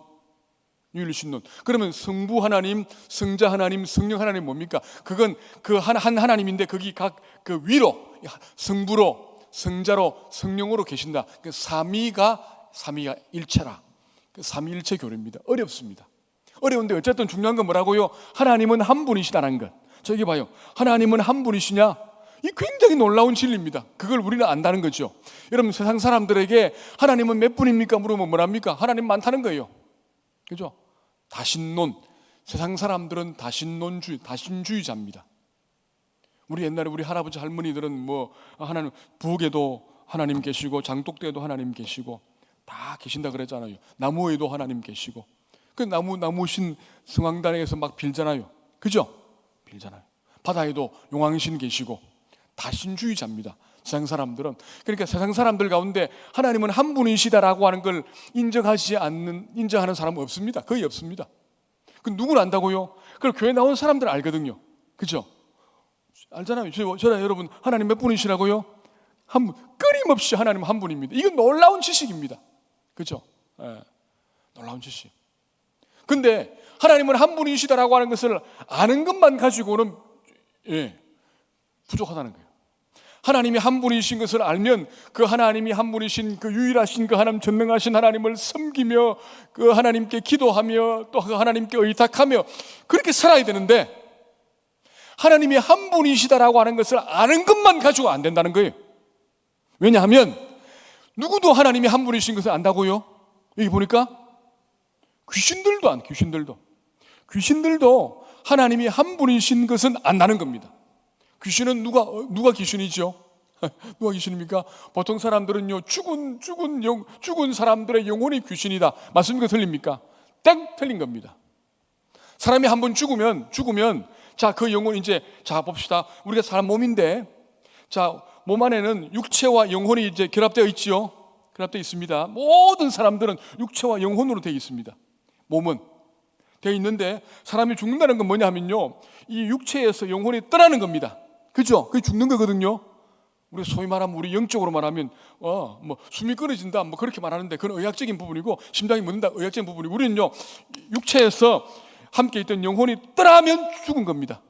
그러면 성부 하나님, 성자 하나님, 성령 하나님 뭡니까? 그건 그 한 하나님인데 거기 각 그 위로 성부로, 성자로, 성령으로 계신다. 그 삼위가 일체라. 그 삼위일체 교리입니다. 어렵습니다. 어려운데 어쨌든 중요한 건 뭐라고요? 하나님은 한 분이시다는 것. 저기 봐요. 하나님은 한 분이시냐? 이 굉장히 놀라운 진리입니다. 그걸 우리는 안다는 거죠. 여러분, 세상 사람들에게 하나님은 몇 분입니까? 물으면 뭐랍니까? 하나님 많다는 거예요. 그죠? 다신론. 세상 사람들은 다신주의자입니다. 우리 옛날에 우리 할아버지 할머니들은 뭐 하나님, 부엌에도 하나님 계시고 장독대에도 하나님 계시고 다 계신다 그랬잖아요. 나무에도 하나님 계시고 그 나무신 성황단에서 막 빌잖아요. 그죠? 빌잖아요. 바다에도 용왕신 계시고 다신주의자입니다. 세상 사람들은. 그러니까 세상 사람들 가운데 하나님은 한 분이시다라고 하는 걸 인정하는 사람은 없습니다. 거의 없습니다. 그 누구는 안다고요? 그걸 교회 나온 사람들 알거든요. 그죠? 알잖아요. 저랑 여러분, 하나님 몇 분이시라고요? 끊임없이 하나님 한 분입니다. 이건 놀라운 지식입니다. 그죠? 예, 놀라운 지식. 근데 하나님은 한 분이시다라고 하는 것을 아는 것만 가지고는 부족하다는 거예요. 하나님이 한 분이신 것을 알면 그 하나님이 한 분이신 그 유일하신 그 하나님, 전능하신 하나님을 섬기며 그 하나님께 기도하며 또 그 하나님께 의탁하며 그렇게 살아야 되는데 하나님이 한 분이시다라고 하는 것을 아는 것만 가지고 안 된다는 거예요. 왜냐하면 누구도 하나님이 한 분이신 것을 안다고요? 여기 보니까 귀신들도 하나님이 한 분이신 것은 안다는 겁니다. 귀신은 누가 귀신이죠? 누가 귀신입니까? 보통 사람들은요, 죽은 사람들의 영혼이 귀신이다. 맞습니까? 틀립니까? 땡! 틀린 겁니다. 사람이 한 번 죽으면, 자, 그 영혼 자, 봅시다. 우리가 사람 몸인데, 자, 몸 안에는 육체와 영혼이 이제 결합되어 있지요? 결합되어 있습니다. 모든 사람들은 육체와 영혼으로 되어 있습니다. 몸은. 되어 있는데, 사람이 죽는다는 건 뭐냐 하면요, 이 육체에서 영혼이 떠나는 겁니다. 그죠? 그게 죽는 거거든요. 우리 소위 말하면 우리 영적으로 말하면 뭐 숨이 끊어진다 뭐 그렇게 말하는데 그건 의학적인 부분이고 심장이 멎는다 의학적인 부분이고 우리는요 육체에서 함께 있던 영혼이 떠나면 죽은 겁니다.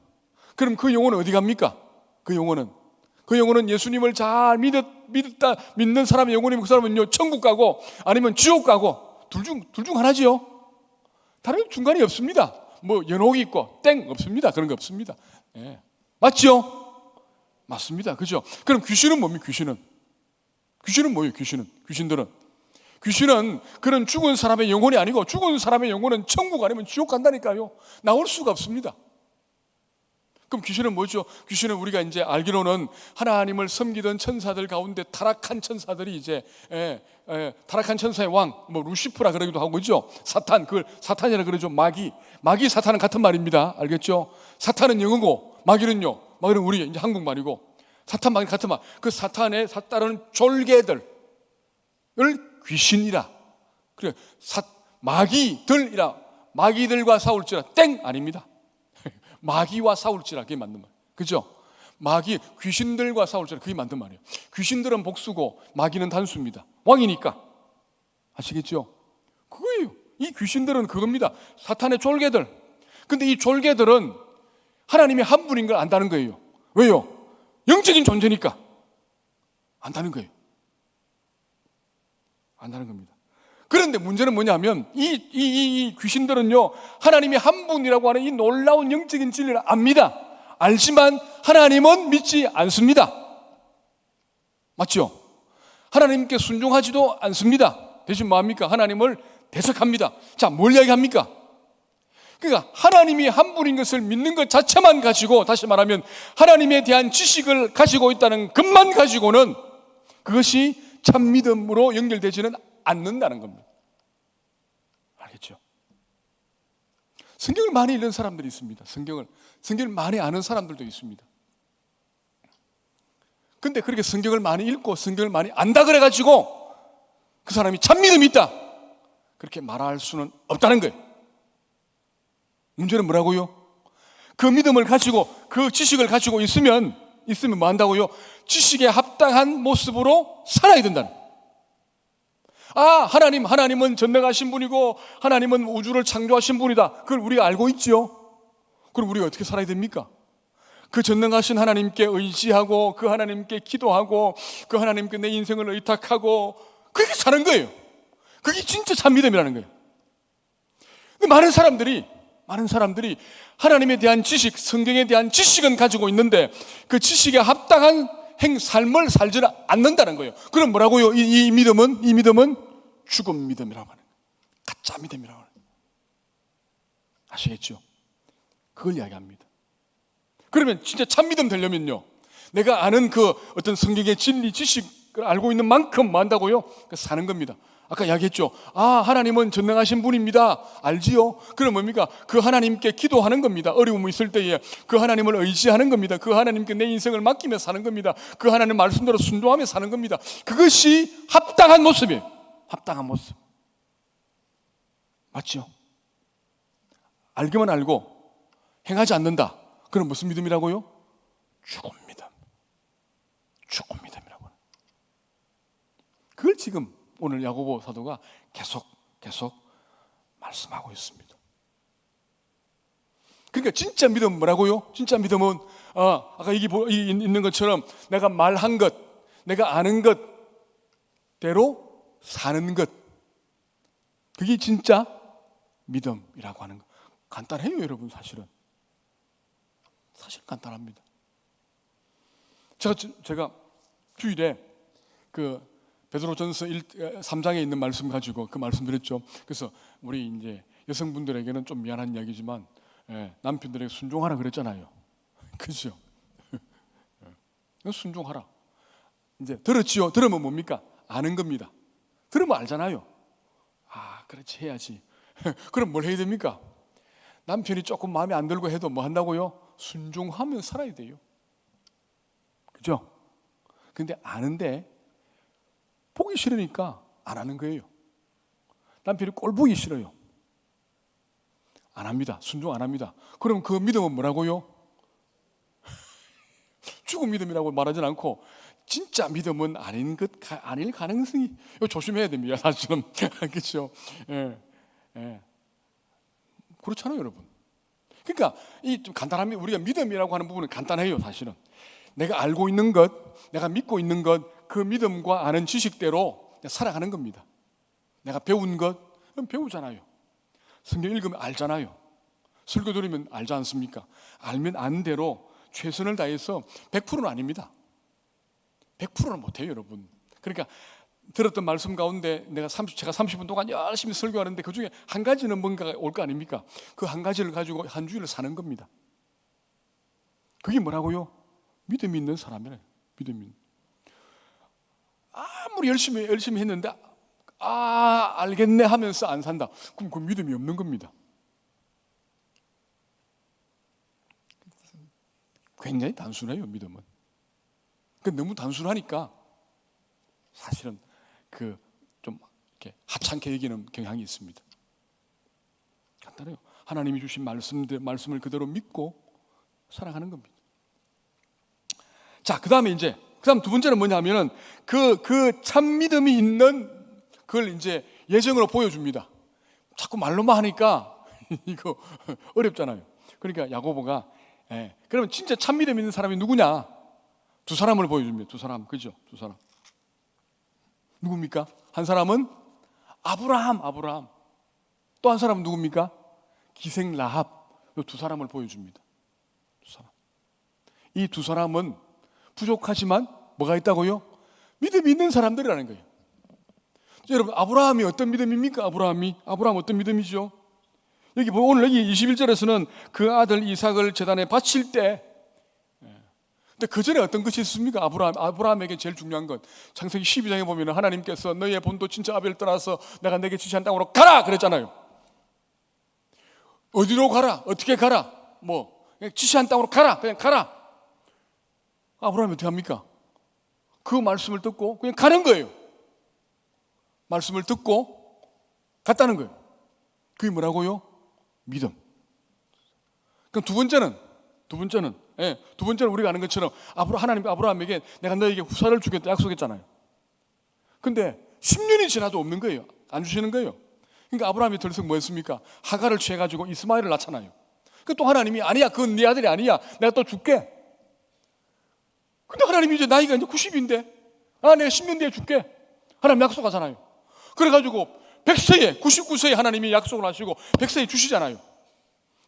그럼 그 영혼은 어디 갑니까? 그 영혼은 예수님을 잘 믿는 사람의 영혼이면 그 사람은요 천국 가고 아니면 지옥 가고 둘 중 하나지요. 다른 중간이 없습니다. 뭐 연옥이 있고 땡 없습니다. 그런 거 없습니다. 예. 맞죠? 맞습니다. 그죠? 그럼 귀신은 뭡니까? 귀신은 뭐예요? 귀신들은 귀신은 그런 죽은 사람의 영혼이 아니고 죽은 사람의 영혼은 천국 아니면 지옥 간다니까요. 나올 수가 없습니다. 그럼 귀신은 뭐죠? 귀신은 우리가 이제 알기로는 하나님을 섬기던 천사들 가운데 타락한 천사들이 이제 타락한 천사의 왕, 뭐 루시프라 그러기도 하고 그죠? 사탄, 그걸 사탄이라 그러죠. 마귀 사탄은 같은 말입니다. 알겠죠? 사탄은 영어고 마귀는 우리 이제 한국말이고 사탄 마귀 같은 말. 그 사탄에 따르는 졸개들을 귀신이라. 그래 마귀들이라. 마귀들과 싸울지라 땡 아닙니다. 마귀와 싸울지라 그게 맞는 말. 그죠? 마귀 귀신들과 싸울지라 그게 맞는 말이에요. 귀신들은 복수고 마귀는 단수입니다. 왕이니까. 아시겠죠? 그거예요. 이 귀신들은 그겁니다. 사탄의 졸개들. 근데 이 졸개들은 하나님이 한 분인 걸 안다는 거예요. 왜요? 영적인 존재니까 안다는 거예요. 안다는 겁니다. 그런데 문제는 뭐냐면 이 귀신들은요 하나님이 한 분이라고 하는 이 놀라운 영적인 진리를 압니다. 알지만 하나님은 믿지 않습니다. 맞죠? 하나님께 순종하지도 않습니다. 대신 뭐합니까? 하나님을 대적합니다. 자, 뭘 이야기합니까? 그러니까 하나님이 한 분인 것을 믿는 것 자체만 가지고, 다시 말하면 하나님에 대한 지식을 가지고 있다는 것만 가지고는 그것이 참 믿음으로 연결되지는 않는다는 겁니다. 알겠죠? 성경을 많이 읽는 사람들이 있습니다. 성경을 많이 아는 사람들도 있습니다. 근데 그렇게 성경을 많이 읽고 성경을 많이 안다 그래가지고 그 사람이 참 믿음이 있다 그렇게 말할 수는 없다는 거예요. 문제는 뭐라고요? 그 믿음을 가지고 그 지식을 가지고 있으면 뭐 한다고요? 지식에 합당한 모습으로 살아야 된다는 거예요. 하나님은 전능하신 분이고 하나님은 우주를 창조하신 분이다. 그걸 우리가 알고 있지요. 그럼 우리가 어떻게 살아야 됩니까? 그 전능하신 하나님께 의지하고 그 하나님께 기도하고 그 하나님께 내 인생을 의탁하고 그렇게 사는 거예요. 그게 진짜 참 믿음이라는 거예요. 근데 많은 사람들이 하나님에 대한 지식, 성경에 대한 지식은 가지고 있는데 그 지식에 합당한 삶을 살지는 않는다는 거예요. 그럼 뭐라고요? 이 믿음은 죽은 믿음이라고 하는 거예요. 가짜 믿음이라고 하는 거예요. 아시겠죠? 그걸 이야기합니다. 그러면 진짜 참 믿음 되려면요, 내가 아는 그 어떤 성경의 진리, 지식을 알고 있는 만큼 뭐 한다고요? 사는 겁니다. 아까 이야기했죠. 하나님은 전능하신 분입니다. 알지요? 그럼 뭡니까? 그 하나님께 기도하는 겁니다. 어려움이 있을 때에 그 하나님을 의지하는 겁니다. 그 하나님께 내 인생을 맡기며 사는 겁니다. 그 하나님 말씀대로 순종하며 사는 겁니다. 그것이 합당한 모습이에요. 합당한 모습. 맞죠? 알기만 알고 행하지 않는다. 그럼 무슨 믿음이라고요? 죽은 믿음. 죽은 믿음이라고. 그걸 지금 오늘 야고보 사도가 계속 말씀하고 있습니다. 그러니까 진짜 믿음은 뭐라고요? 진짜 믿음은 아까 있는 것처럼 내가 말한 것, 내가 아는 것대로 사는 것, 그게 진짜 믿음이라고 하는 것. 간단해요, 여러분. 사실 간단합니다. 제가 주일에 그 베드로전서 3장에 있는 말씀 가지고 그 말씀 드렸죠. 그래서 우리 이제 여성분들에게는 좀 미안한 이야기지만 남편들에게 순종하라 그랬잖아요. 그죠? 순종하라. 이제 들었지요. 들으면 뭡니까? 아는 겁니다. 들으면 알잖아요. 그렇지 해야지. 그럼 뭘 해야 됩니까? 남편이 조금 마음에 안 들고 해도 뭐 한다고요? 순종하면 살아야 돼요. 그죠? 근데 아는데 보기 싫으니까 안 하는 거예요. 남편이 꼴 보기 싫어요. 안 합니다. 순종 안 합니다. 그럼 그 믿음은 뭐라고요? 죽은 믿음이라고 말하진 않고 진짜 믿음은 아닐 가능성이 조심해야 됩니다. 사실은. 그렇죠? 그렇잖아요, 여러분. 그러니까 좀 간단합니다. 우리가 믿음이라고 하는 부분은 간단해요, 사실은. 내가 알고 있는 것, 내가 믿고 있는 것, 그 믿음과 아는 지식대로 살아가는 겁니다. 내가 배운 것, 배우잖아요. 성경 읽으면 알잖아요. 설교 들으면 알지 않습니까? 알면 안 대로 최선을 다해서 100%는 아닙니다. 100%는 못해요, 여러분. 그러니까 들었던 말씀 가운데 제가 30분 동안 열심히 설교하는데 그 중에 한 가지는 뭔가 올 거 아닙니까? 그 한 가지를 가지고 한 주일을 사는 겁니다. 그게 뭐라고요? 믿음이 있는 사람이래요. 믿음이. 아무리 열심히 했는데 알겠네 하면서 안 산다. 그럼 그 믿음이 없는 겁니다. 굉장히 단순해요, 믿음은. 너무 단순하니까 사실은 좀 이렇게 하찮게 여기는 경향이 있습니다. 간단해요. 하나님이 주신 말씀을 그대로 믿고 살아가는 겁니다. 자, 그 다음 두 번째는 뭐냐면은 그 참 믿음이 있는 그걸 이제 예정으로 보여줍니다. 자꾸 말로만 하니까 이거 어렵잖아요. 그러니까 야고보가 그러면 진짜 참 믿음 있는 사람이 누구냐? 두 사람을 보여줍니다. 두 사람, 그죠? 두 사람. 누굽니까? 한 사람은 아브라함. 또 한 사람은 누굽니까? 기생 라합. 이 두 사람을 보여줍니다. 두 사람. 이 두 사람은 부족하지만 뭐가 있다고요? 믿음이 있는 사람들이라는 거예요. 여러분, 아브라함이 어떤 믿음입니까? 아브라함 어떤 믿음이죠? 오늘 여기 21절에서는 그 아들 이삭을 제단에 바칠 때, 근데 그 전에 어떤 것이 있습니까? 아브라함에게 제일 중요한 것, 창세기 12장에 보면 하나님께서 너의 본토 친척 아벨을 떠나서 내가 내게 지시한 땅으로 가라 그랬잖아요. 어디로 가라? 어떻게 가라? 그냥 지시한 땅으로 가라. 그냥 가라. 아브라함이 어떻게 합니까? 그 말씀을 듣고 그냥 가는 거예요. 말씀을 듣고 갔다는 거예요. 그게 뭐라고요? 믿음. 그럼 두 번째는 우리가 아는 것처럼 하나님이 아브라함에게 내가 너에게 후사를 주겠다 약속했잖아요. 근데 10년이 지나도 없는 거예요. 안 주시는 거예요. 그러니까 아브라함이 더 이상 뭐 했습니까? 하가를 취해가지고 이스마엘을 낳잖아요. 또 하나님이 아니야, 그건 네 아들이 아니야, 내가 또 줄게. 근데 하나님이 이제 나이가 이제 90인데 내가 10년 뒤에 줄게. 하나님 약속하잖아요. 그래가지고 100세에 99세에 하나님이 약속을 하시고 100세에 주시잖아요.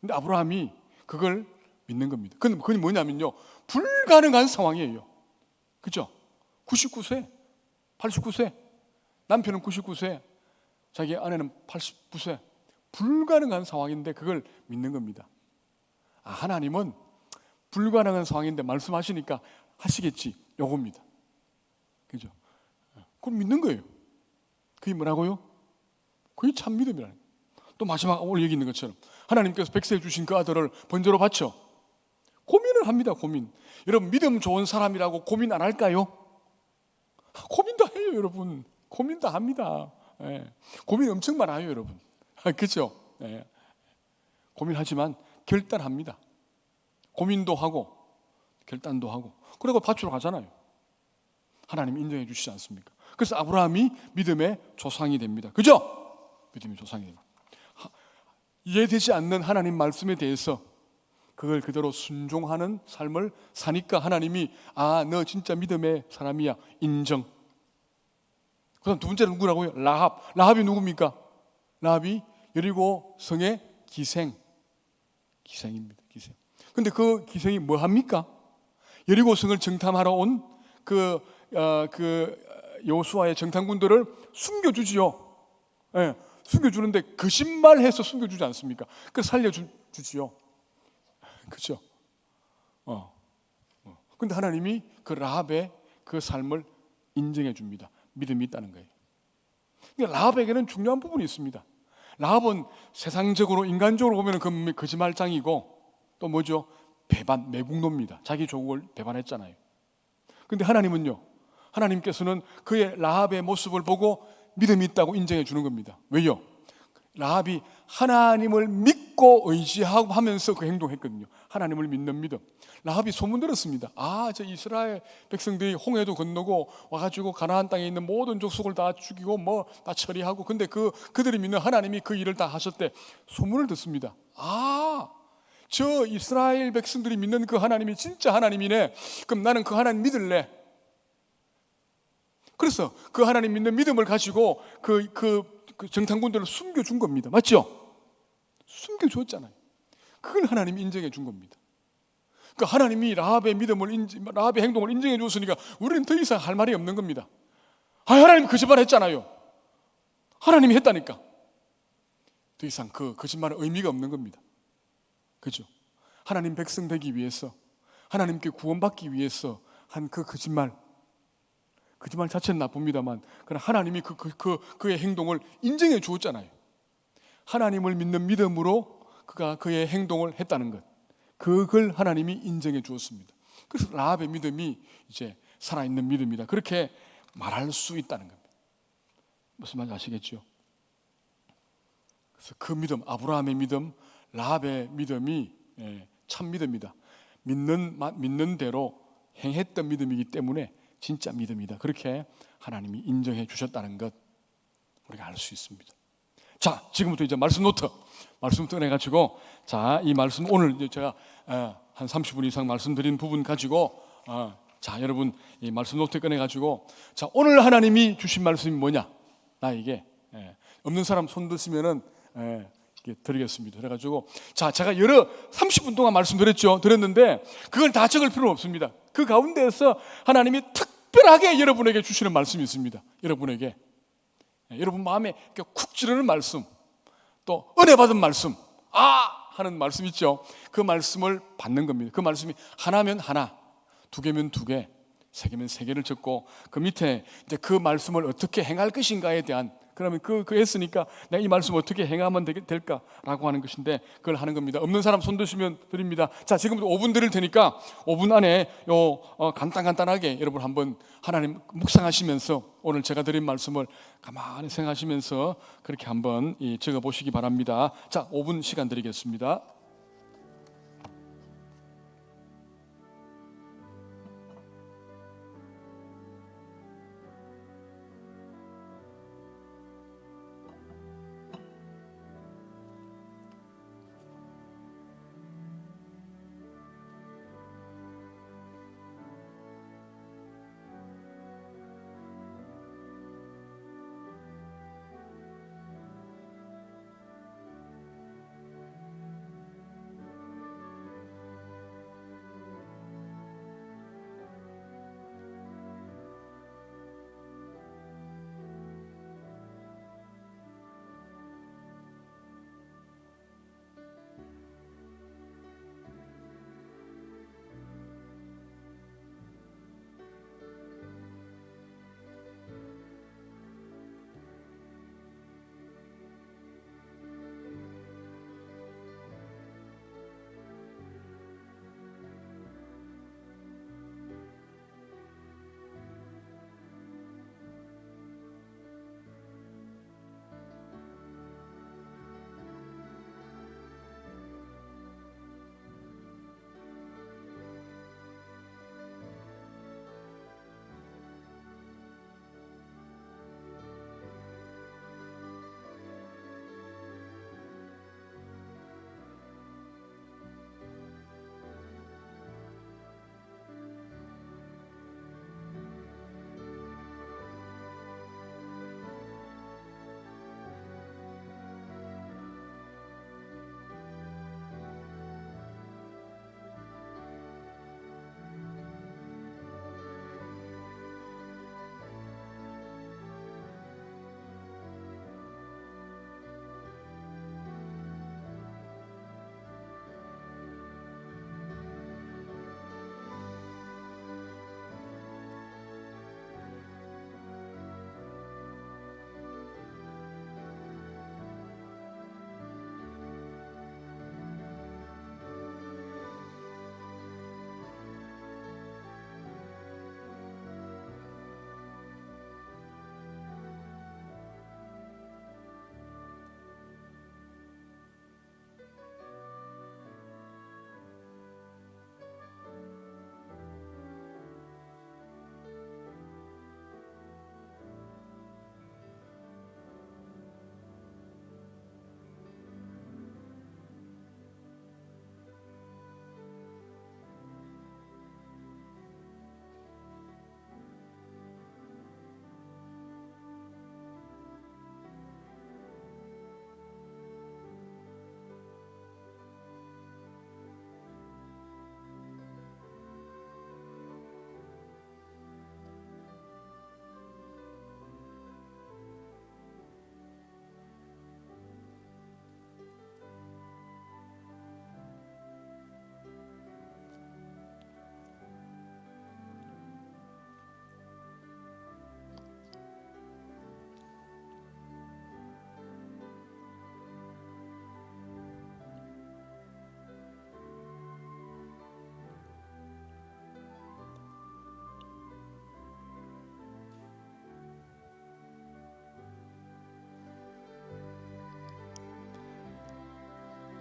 근데 아브라함이 그걸 믿는 겁니다. 그건 뭐냐면요, 불가능한 상황이에요. 그죠? 99세, 89세, 남편은 99세, 자기 아내는 89세, 불가능한 상황인데 그걸 믿는 겁니다. 하나님은 불가능한 상황인데 말씀하시니까 하시겠지, 요겁니다. 그죠? 그럼 믿는 거예요. 그게 뭐라고요? 그게 참 믿음이라는 거예요. 또 마지막 오늘 여기 있는 것처럼 하나님께서 100세에 주신 그 아들을 번제로 바쳐 고민을 합니다. 고민. 여러분, 믿음 좋은 사람이라고 고민 안 할까요? 고민 다 해요, 여러분. 고민 다 합니다. 고민 엄청 많아요, 여러분. 그렇죠? 고민하지만 결단합니다. 고민도 하고 결단도 하고, 그리고 바치러 가잖아요. 하나님 인정해 주시지 않습니까? 그래서 아브라함이 믿음의 조상이 됩니다. 그죠? 믿음의 조상이 됩니다. 이해되지 않는 하나님 말씀에 대해서 그걸 그대로 순종하는 삶을 사니까 하나님이 너 진짜 믿음의 사람이야, 인정. 그 다음 두 번째는 누구라고요? 라합이 누굽니까? 라합이 여리고 성의 기생입니다. 기생. 근데 그 기생이 뭐 합니까? 여리고 성을 정탐하러 온 여호수아의 정탐군들을 숨겨주지요. 숨겨주는데 거짓말해서 숨겨주지 않습니까? 그래서 살려주지요. 그렇죠? 근데 하나님이 그 라합의 그 삶을 인정해 줍니다. 믿음이 있다는 거예요. 그러니까 라합에게는 중요한 부분이 있습니다. 라합은 세상적으로, 인간적으로 보면 그 거짓말장이고 또 뭐죠? 매국노입니다. 자기 조국을 배반했잖아요. 근데 하나님은요, 하나님께서는 그의 라합의 모습을 보고 믿음이 있다고 인정해 주는 겁니다. 왜요? 라합이 하나님을 믿고 의지하고 하면서 그 행동했거든요. 하나님을 믿는 믿음. 라합이 소문 들었습니다. 저 이스라엘 백성들이 홍해도 건너고 와가지고 가나안 땅에 있는 모든 족속을 다 죽이고 다 처리하고, 근데 그들이 믿는 하나님이 그 일을 다 하셨대. 소문을 듣습니다. 저 이스라엘 백성들이 믿는 그 하나님이 진짜 하나님이네. 그럼 나는 그 하나님 믿을래. 그래서 그 하나님 믿는 믿음을 가지고 그 정탐꾼들을 숨겨준 겁니다. 맞죠? 숨겨줬잖아요. 그걸 하나님이 인정해 준 겁니다. 그러니까 하나님이 라합의 행동을 인정해 줬으니까 우리는 더 이상 할 말이 없는 겁니다. 하나님 거짓말 했잖아요. 하나님이 했다니까. 더 이상 그 거짓말은 의미가 없는 겁니다. 그죠? 하나님 백성 되기 위해서, 하나님께 구원받기 위해서 한 그 거짓말 자체는 나쁩니다만, 그러나 하나님이 그의 행동을 인정해 주었잖아요. 하나님을 믿는 믿음으로 그가 그의 행동을 했다는 것, 그걸 하나님이 인정해 주었습니다. 그래서 라합의 믿음이 이제 살아있는 믿음이다, 그렇게 말할 수 있다는 겁니다. 무슨 말인지 아시겠죠? 그래서 그 믿음, 아브라함의 믿음, 라합의 믿음이 참 믿음이다. 믿는 대로 행했던 믿음이기 때문에 진짜 믿음이다, 그렇게 하나님이 인정해 주셨다는 것, 우리가 알 수 있습니다. 자, 지금부터 이제 말씀 노트 꺼내가지고, 자, 이 말씀 오늘 제가 한 30분 이상 말씀드린 부분 가지고, 자, 여러분 이 말씀 노트 꺼내가지고, 자, 오늘 하나님이 주신 말씀이 뭐냐, 나에게 없는 사람 손 드시면은 드리겠습니다. 그래가지고, 자, 제가 30분 동안 드렸는데 그걸 다 적을 필요는 없습니다. 그 가운데에서 하나님이 특별하게 여러분에게 주시는 말씀이 있습니다. 여러분에게, 여러분 마음에 쿡 찌르는 말씀, 또 은혜 받은 말씀, 하는 말씀 있죠. 그 말씀을 받는 겁니다. 그 말씀이 하나면 하나, 두 개면 두 개, 세 개면 세 개를 적고, 그 밑에 이제 그 말씀을 어떻게 행할 것인가에 대한, 그러면 그 했으니까 내가 이 말씀 어떻게 행하면 될까라고 하는 것인데, 그걸 하는 겁니다. 없는 사람 손 드시면 드립니다. 자, 지금부터 5분 드릴 테니까 5분 안에 간단하게 여러분 한번 하나님 묵상하시면서 오늘 제가 드린 말씀을 가만히 생각하시면서 그렇게 한번 적어 보시기 바랍니다. 자, 5분 시간 드리겠습니다.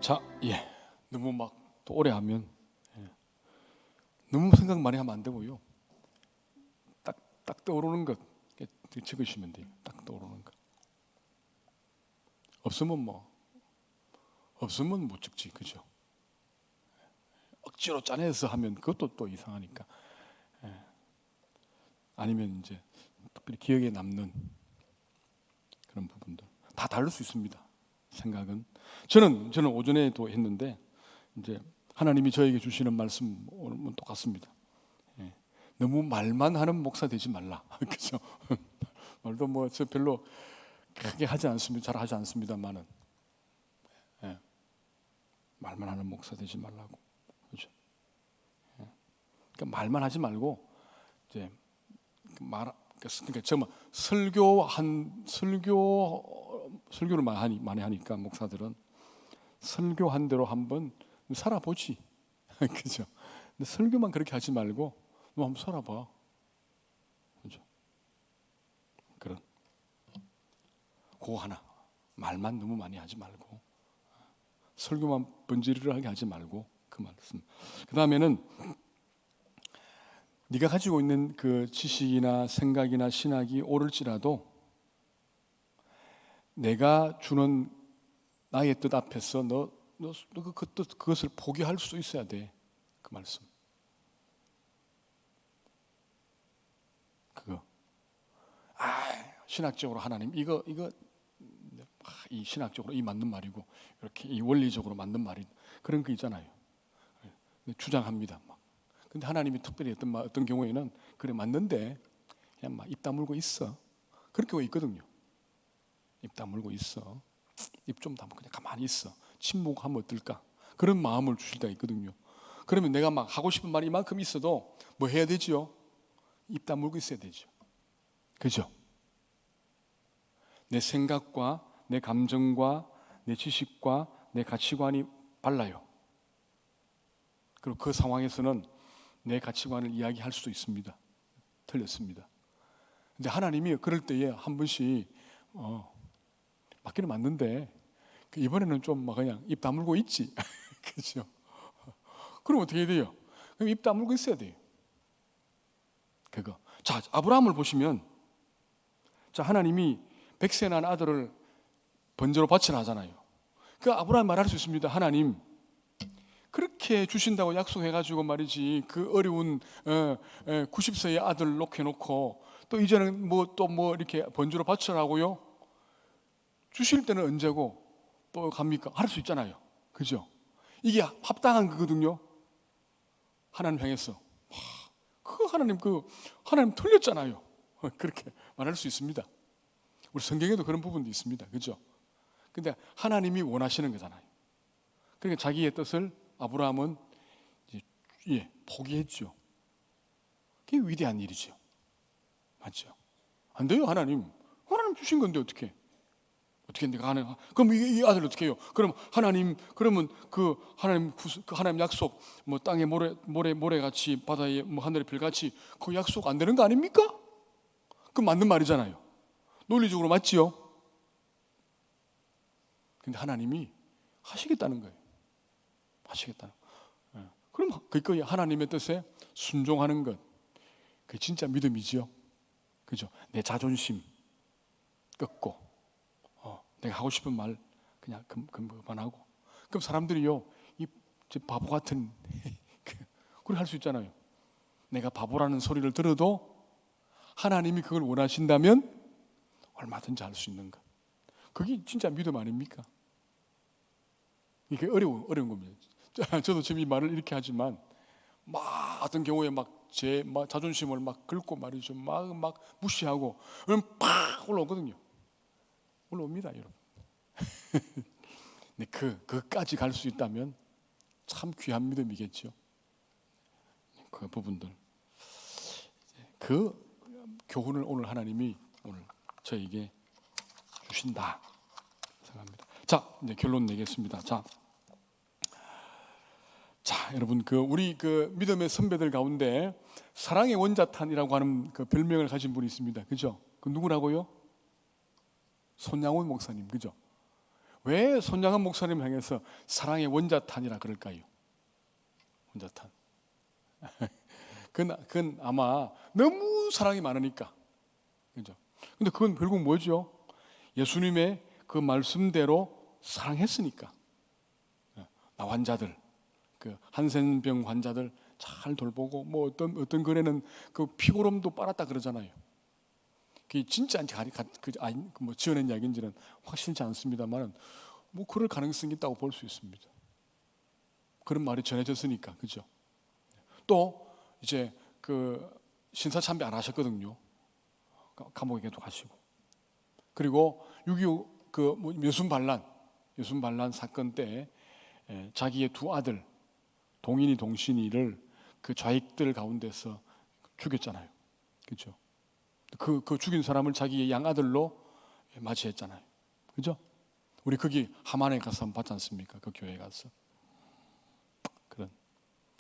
자, 너무 막 또 오래 하면 너무 생각 많이 하면 안 되고요. 딱 떠오르는 것 적으시면 돼요. 딱 떠오르는 것. 없으면 못 적지, 그죠? 억지로 짜내서 하면 그것도 또 이상하니까. 아니면 이제 특별히 기억에 남는 그런 부분들 다 다를 수 있습니다. 생각은 저는 오전에도 했는데 이제 하나님이 저에게 주시는 말씀은 똑같습니다. 너무 말만 하는 목사 되지 말라. 그죠? 말도 뭐 저 별로 크게 하지 않습니다. 잘 하지 않습니다만은 말만 하는 목사 되지 말라고. 그죠? 그러니까 말만 하지 말고 이제 그러니까 정말 설교를 많이 하니까 목사들은 설교한 대로 한번 살아보지. 그죠? 근데 설교만 그렇게 하지 말고 너 한번 살아봐. 그죠? 그런 그거 하나. 말만 너무 많이 하지 말고 설교만 번지르르하게 하지 말고 그 말씀. 그 다음에는 네가 가지고 있는 그 지식이나 생각이나 신학이 옳을지라도 내가 주는 나의 뜻 앞에서 너 그것을 포기할 수 있어야 돼. 그 말씀. 그거. 신학적으로 하나님 이거 이 신학적으로 이 맞는 말이고 이렇게 이 원리적으로 맞는 말이 그런 거 있잖아요. 주장합니다. 막. 근데 하나님이 특별히 어떤 경우에는 그래 맞는데 그냥 막 입 다물고 있어. 그렇게 왜 있거든요. 입 다물고 있어. 입 좀 다물고 그냥 가만히 있어. 침묵하면 어떨까? 그런 마음을 주실 때가 있거든요. 그러면 내가 막 하고 싶은 말이 이만큼 있어도 뭐 해야 되지요? 입 다물고 있어야 되죠. 그죠? 내 생각과 내 감정과 내 지식과 내 가치관이 달라요. 그리고 그 상황에서는 내 가치관을 이야기할 수도 있습니다. 틀렸습니다. 근데 하나님이 그럴 때에 한 번씩 맞기는 맞는데 이번에는 좀 막 그냥 입 다물고 있지. 그죠? 그럼 어떻게 해야 돼요? 그럼 입 다물고 있어야 돼요. 그거. 자, 아브라함을 보시면 자, 하나님이 백세 난 아들을 번제로 바치라 하잖아요. 그 아브라함 말할 수 있습니다. 하나님 그렇게 주신다고 약속해가지고 말이지 그 어려운 90세의 아들 놓고 또 이제는 뭐 이렇게 번제로 바치라고요? 주실 때는 언제고 또 갑니까? 할 수 있잖아요. 그죠? 이게 합당한 거거든요. 하나님 향해서 하나님 틀렸잖아요. 그렇게 말할 수 있습니다. 우리 성경에도 그런 부분도 있습니다. 그죠? 근데 하나님이 원하시는 거잖아요. 그러니까 자기의 뜻을 아브라함은 이제 포기했죠. 그게 위대한 일이죠. 맞죠? 안 돼요, 하나님 주신 건데 어떻게 내가 하는? 그럼 이 아들 어떻게 해요? 그럼 그러면 그 하나님 약속 뭐 땅에 모래 같이 바다에 뭐 하늘의 별 같이 그 약속 안 되는 거 아닙니까? 그 맞는 말이잖아요. 논리적으로 맞지요? 근데 하나님이 하시겠다는 거예요. 하시겠다는. 그럼 그거야 하나님의 뜻에 순종하는 것. 그게 진짜 믿음이지요. 그죠? 내 자존심 꺾고 내가 하고 싶은 말 그냥 그만하고. 그럼 사람들이요 이 바보 같은 그걸 할 수 있잖아요. 내가 바보라는 소리를 들어도 하나님이 그걸 원하신다면 얼마든지 할 수 있는 것. 그게 진짜 믿음 아닙니까? 이게 어려운 겁니다. 저도 지금 이 말을 이렇게 하지만 막 어떤 경우에 제 자존심을 막 긁고 말이죠. 막 무시하고 그럼 팍 올라오거든요. 올라옵니다, 여러분. 근데 그까지 갈 수 있다면 참 귀한 믿음이겠죠. 그 부분들. 그 교훈을 오늘 하나님이 오늘 저에게 주신다 생각합니다. 자, 이제 결론 내겠습니다. 자, 여러분 우리 믿음의 선배들 가운데 사랑의 원자탄이라고 하는 그 별명을 가진 분이 있습니다. 그죠? 그 누구라고요? 손양원 목사님, 그죠? 왜 손양은 목사님 향해서 사랑의 원자탄이라 그럴까요? 원자탄. 그건 아마 너무 사랑이 많으니까. 그죠? 근데 그건 결국 뭐죠? 예수님의 그 말씀대로 사랑했으니까. 나 환자들, 그 한센병 환자들 잘 돌보고, 뭐 어떤 글에는 그 피고름도 빨았다 그러잖아요. 그게 진짜 뭐 지어낸 이야기인지는 확실치 않습니다만, 뭐 그럴 가능성이 있다고 볼 수 있습니다. 그런 말이 전해졌으니까, 그죠? 또 이제 그 신사참배 안 하셨거든요. 감옥에도 가시고. 그리고 6.25 그 예순 반란 사건 때 자기의 두 아들 동인이 동신이를 그 좌익들 가운데서 죽였잖아요. 그렇죠? 그 죽인 사람을 자기의 양아들로 맞이했잖아요. 그죠? 우리 거기 하만에 가서 한번 봤지 않습니까? 그 교회에 가서. 그런.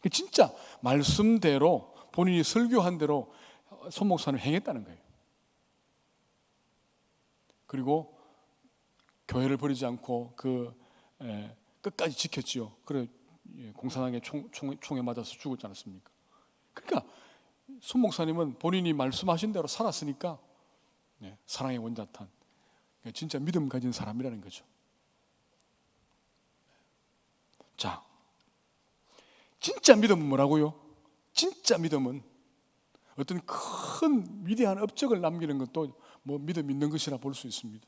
진짜 말씀대로 본인이 설교한 대로 손 목사는 행했다는 거예요. 그리고 교회를 버리지 않고 끝까지 지켰지요. 그래 공산당의 총에 맞아서 죽었지 않았습니까? 그러니까 손 목사님은 본인이 말씀하신 대로 살았으니까 사랑의 원자탄, 진짜 믿음 가진 사람이라는 거죠. 자, 진짜 믿음은 뭐라고요? 진짜 믿음은 어떤 큰 위대한 업적을 남기는 것도 뭐 믿음 있는 것이라 볼 수 있습니다.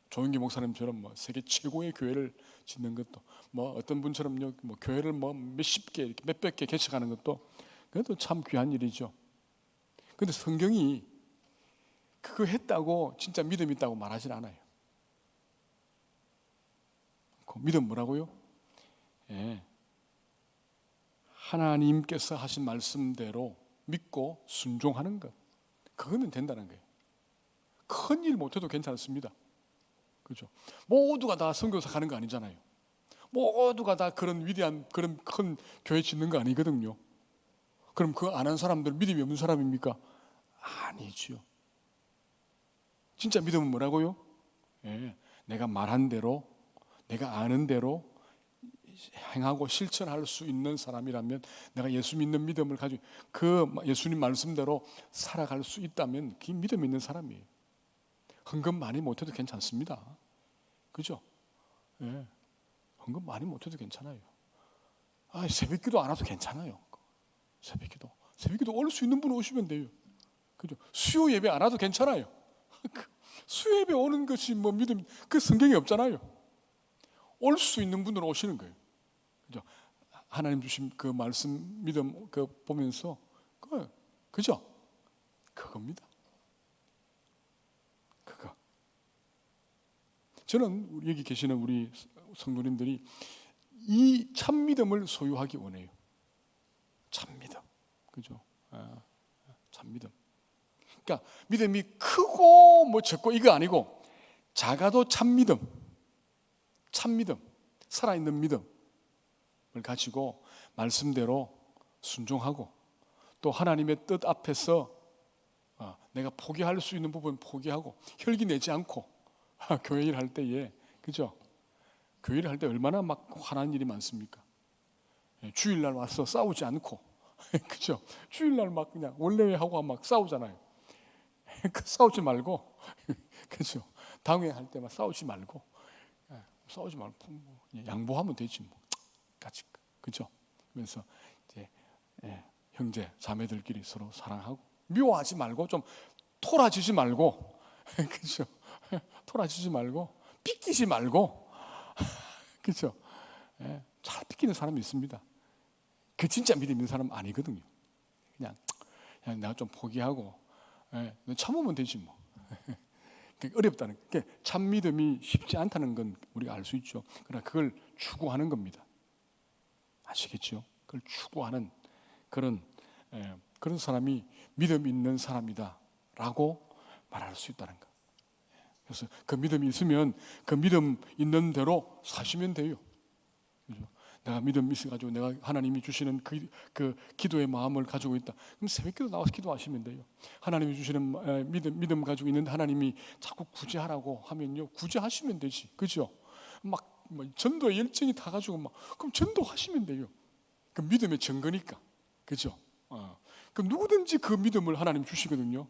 조영기 목사님처럼 뭐 세계 최고의 교회를 짓는 것도, 뭐 어떤 분처럼요, 뭐 교회를 뭐 몇십 개, 몇백 개 개척하는 것도 그것도 참 귀한 일이죠. 근데 성경이 그거 했다고 진짜 믿음 있다고 말하진 않아요. 그 믿음 뭐라고요? 하나님께서 하신 말씀대로 믿고 순종하는 것, 그거면 된다는 거예요. 큰 일 못해도 괜찮습니다. 그렇죠? 모두가 다 선교사 가는 거 아니잖아요. 모두가 다 그런 위대한 그런 큰 교회 짓는 거 아니거든요. 그럼 그거 안 한 사람들 믿음이 없는 사람입니까? 아니지요. 진짜 믿음은 뭐라고요? 내가 말한 대로, 내가 아는 대로 행하고 실천할 수 있는 사람이라면, 내가 예수 믿는 믿음을 가지고 그 예수님 말씀대로 살아갈 수 있다면 그 믿음 있는 사람이에요. 헌금 많이 못해도 괜찮습니다. 그죠? 헌금 많이 못해도 괜찮아요. 새벽기도 안 와도 괜찮아요. 새벽기도 올 수 있는 분 오시면 돼요. 그죠? 수요 예배 안 와도 괜찮아요. 수요 예배 오는 것이 뭐 믿음, 그 성경에 없잖아요. 올 수 있는 분으로 오시는 거예요. 그죠? 하나님 주신 그 말씀 믿음 그 보면서 그죠? 그겁니다. 그거. 저는 여기 계시는 우리 성도님들이 이 참 믿음을 소유하기 원해요. 참 믿음. 그죠? 참 믿음. 그러니까 믿음이 크고 뭐 적고 이거 아니고 작아도 참 믿음. 참 믿음. 살아있는 믿음을 가지고 말씀대로 순종하고, 또 하나님의 뜻 앞에서 내가 포기할 수 있는 부분 포기하고, 혈기 내지 않고 교회 일 할 때에, 그죠? 교회 일 할 때 얼마나 막 화나는 일이 많습니까? 주일날 와서 싸우지 않고 그죠? 주일날 막 그냥 원래하고 막 싸우잖아요. 그 싸우지 말고 그죠? 당회할 때만 싸우지 말고 양보하면 되지 뭐. 같이, 그죠? 그래서 이제 형제 자매들끼리 서로 사랑하고, 미워하지 말고, 좀 토라지지 말고 그죠? 토라지지 말고, 삐끼지 말고 그죠? 잘 삐끼는 사람이 있습니다. 그 진짜 믿음 있는 사람 아니거든요. 그냥 내가 좀 포기하고 참으면 되지 뭐. 어렵다는 게, 참 믿음이 쉽지 않다는 건 우리가 알 수 있죠. 그러나 그걸 추구하는 겁니다. 아시겠죠? 그걸 추구하는 그런 사람이 믿음 있는 사람이다라고 말할 수 있다는 거. 그래서 그 믿음이 있으면 그 믿음 있는 대로 사시면 돼요. 그죠? 내가 믿음 있어가지고 내가 하나님이 주시는 그 기도의 마음을 가지고 있다. 그럼 새벽기도 나와서 기도하시면 돼요. 하나님이 주시는 믿음 가지고 있는데 하나님이 자꾸 구제하라고 하면요, 구제하시면 되지. 그죠? 막 전도의 열정이 타가지고 막 그럼 전도하시면 돼요. 그 믿음의 증거니까, 그죠? 그럼 누구든지 그 믿음을 하나님 주시거든요.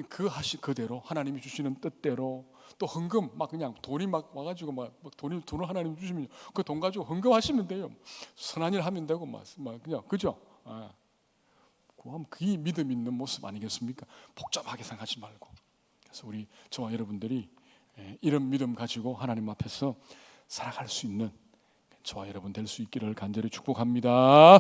그 그대로 하나님이 주시는 뜻대로 또 헌금 막 그냥 돈이 막 와가지고 막 돈을 하나님 주시면 그 돈 가지고 헌금하시면 돼요. 선한 일 하면 되고 막 그냥 그죠? 그게 믿음 있는 모습 아니겠습니까? 복잡하게 생각하지 말고. 그래서 저와 여러분들이 이런 믿음 가지고 하나님 앞에서 살아갈 수 있는 저와 여러분 될 수 있기를 간절히 축복합니다.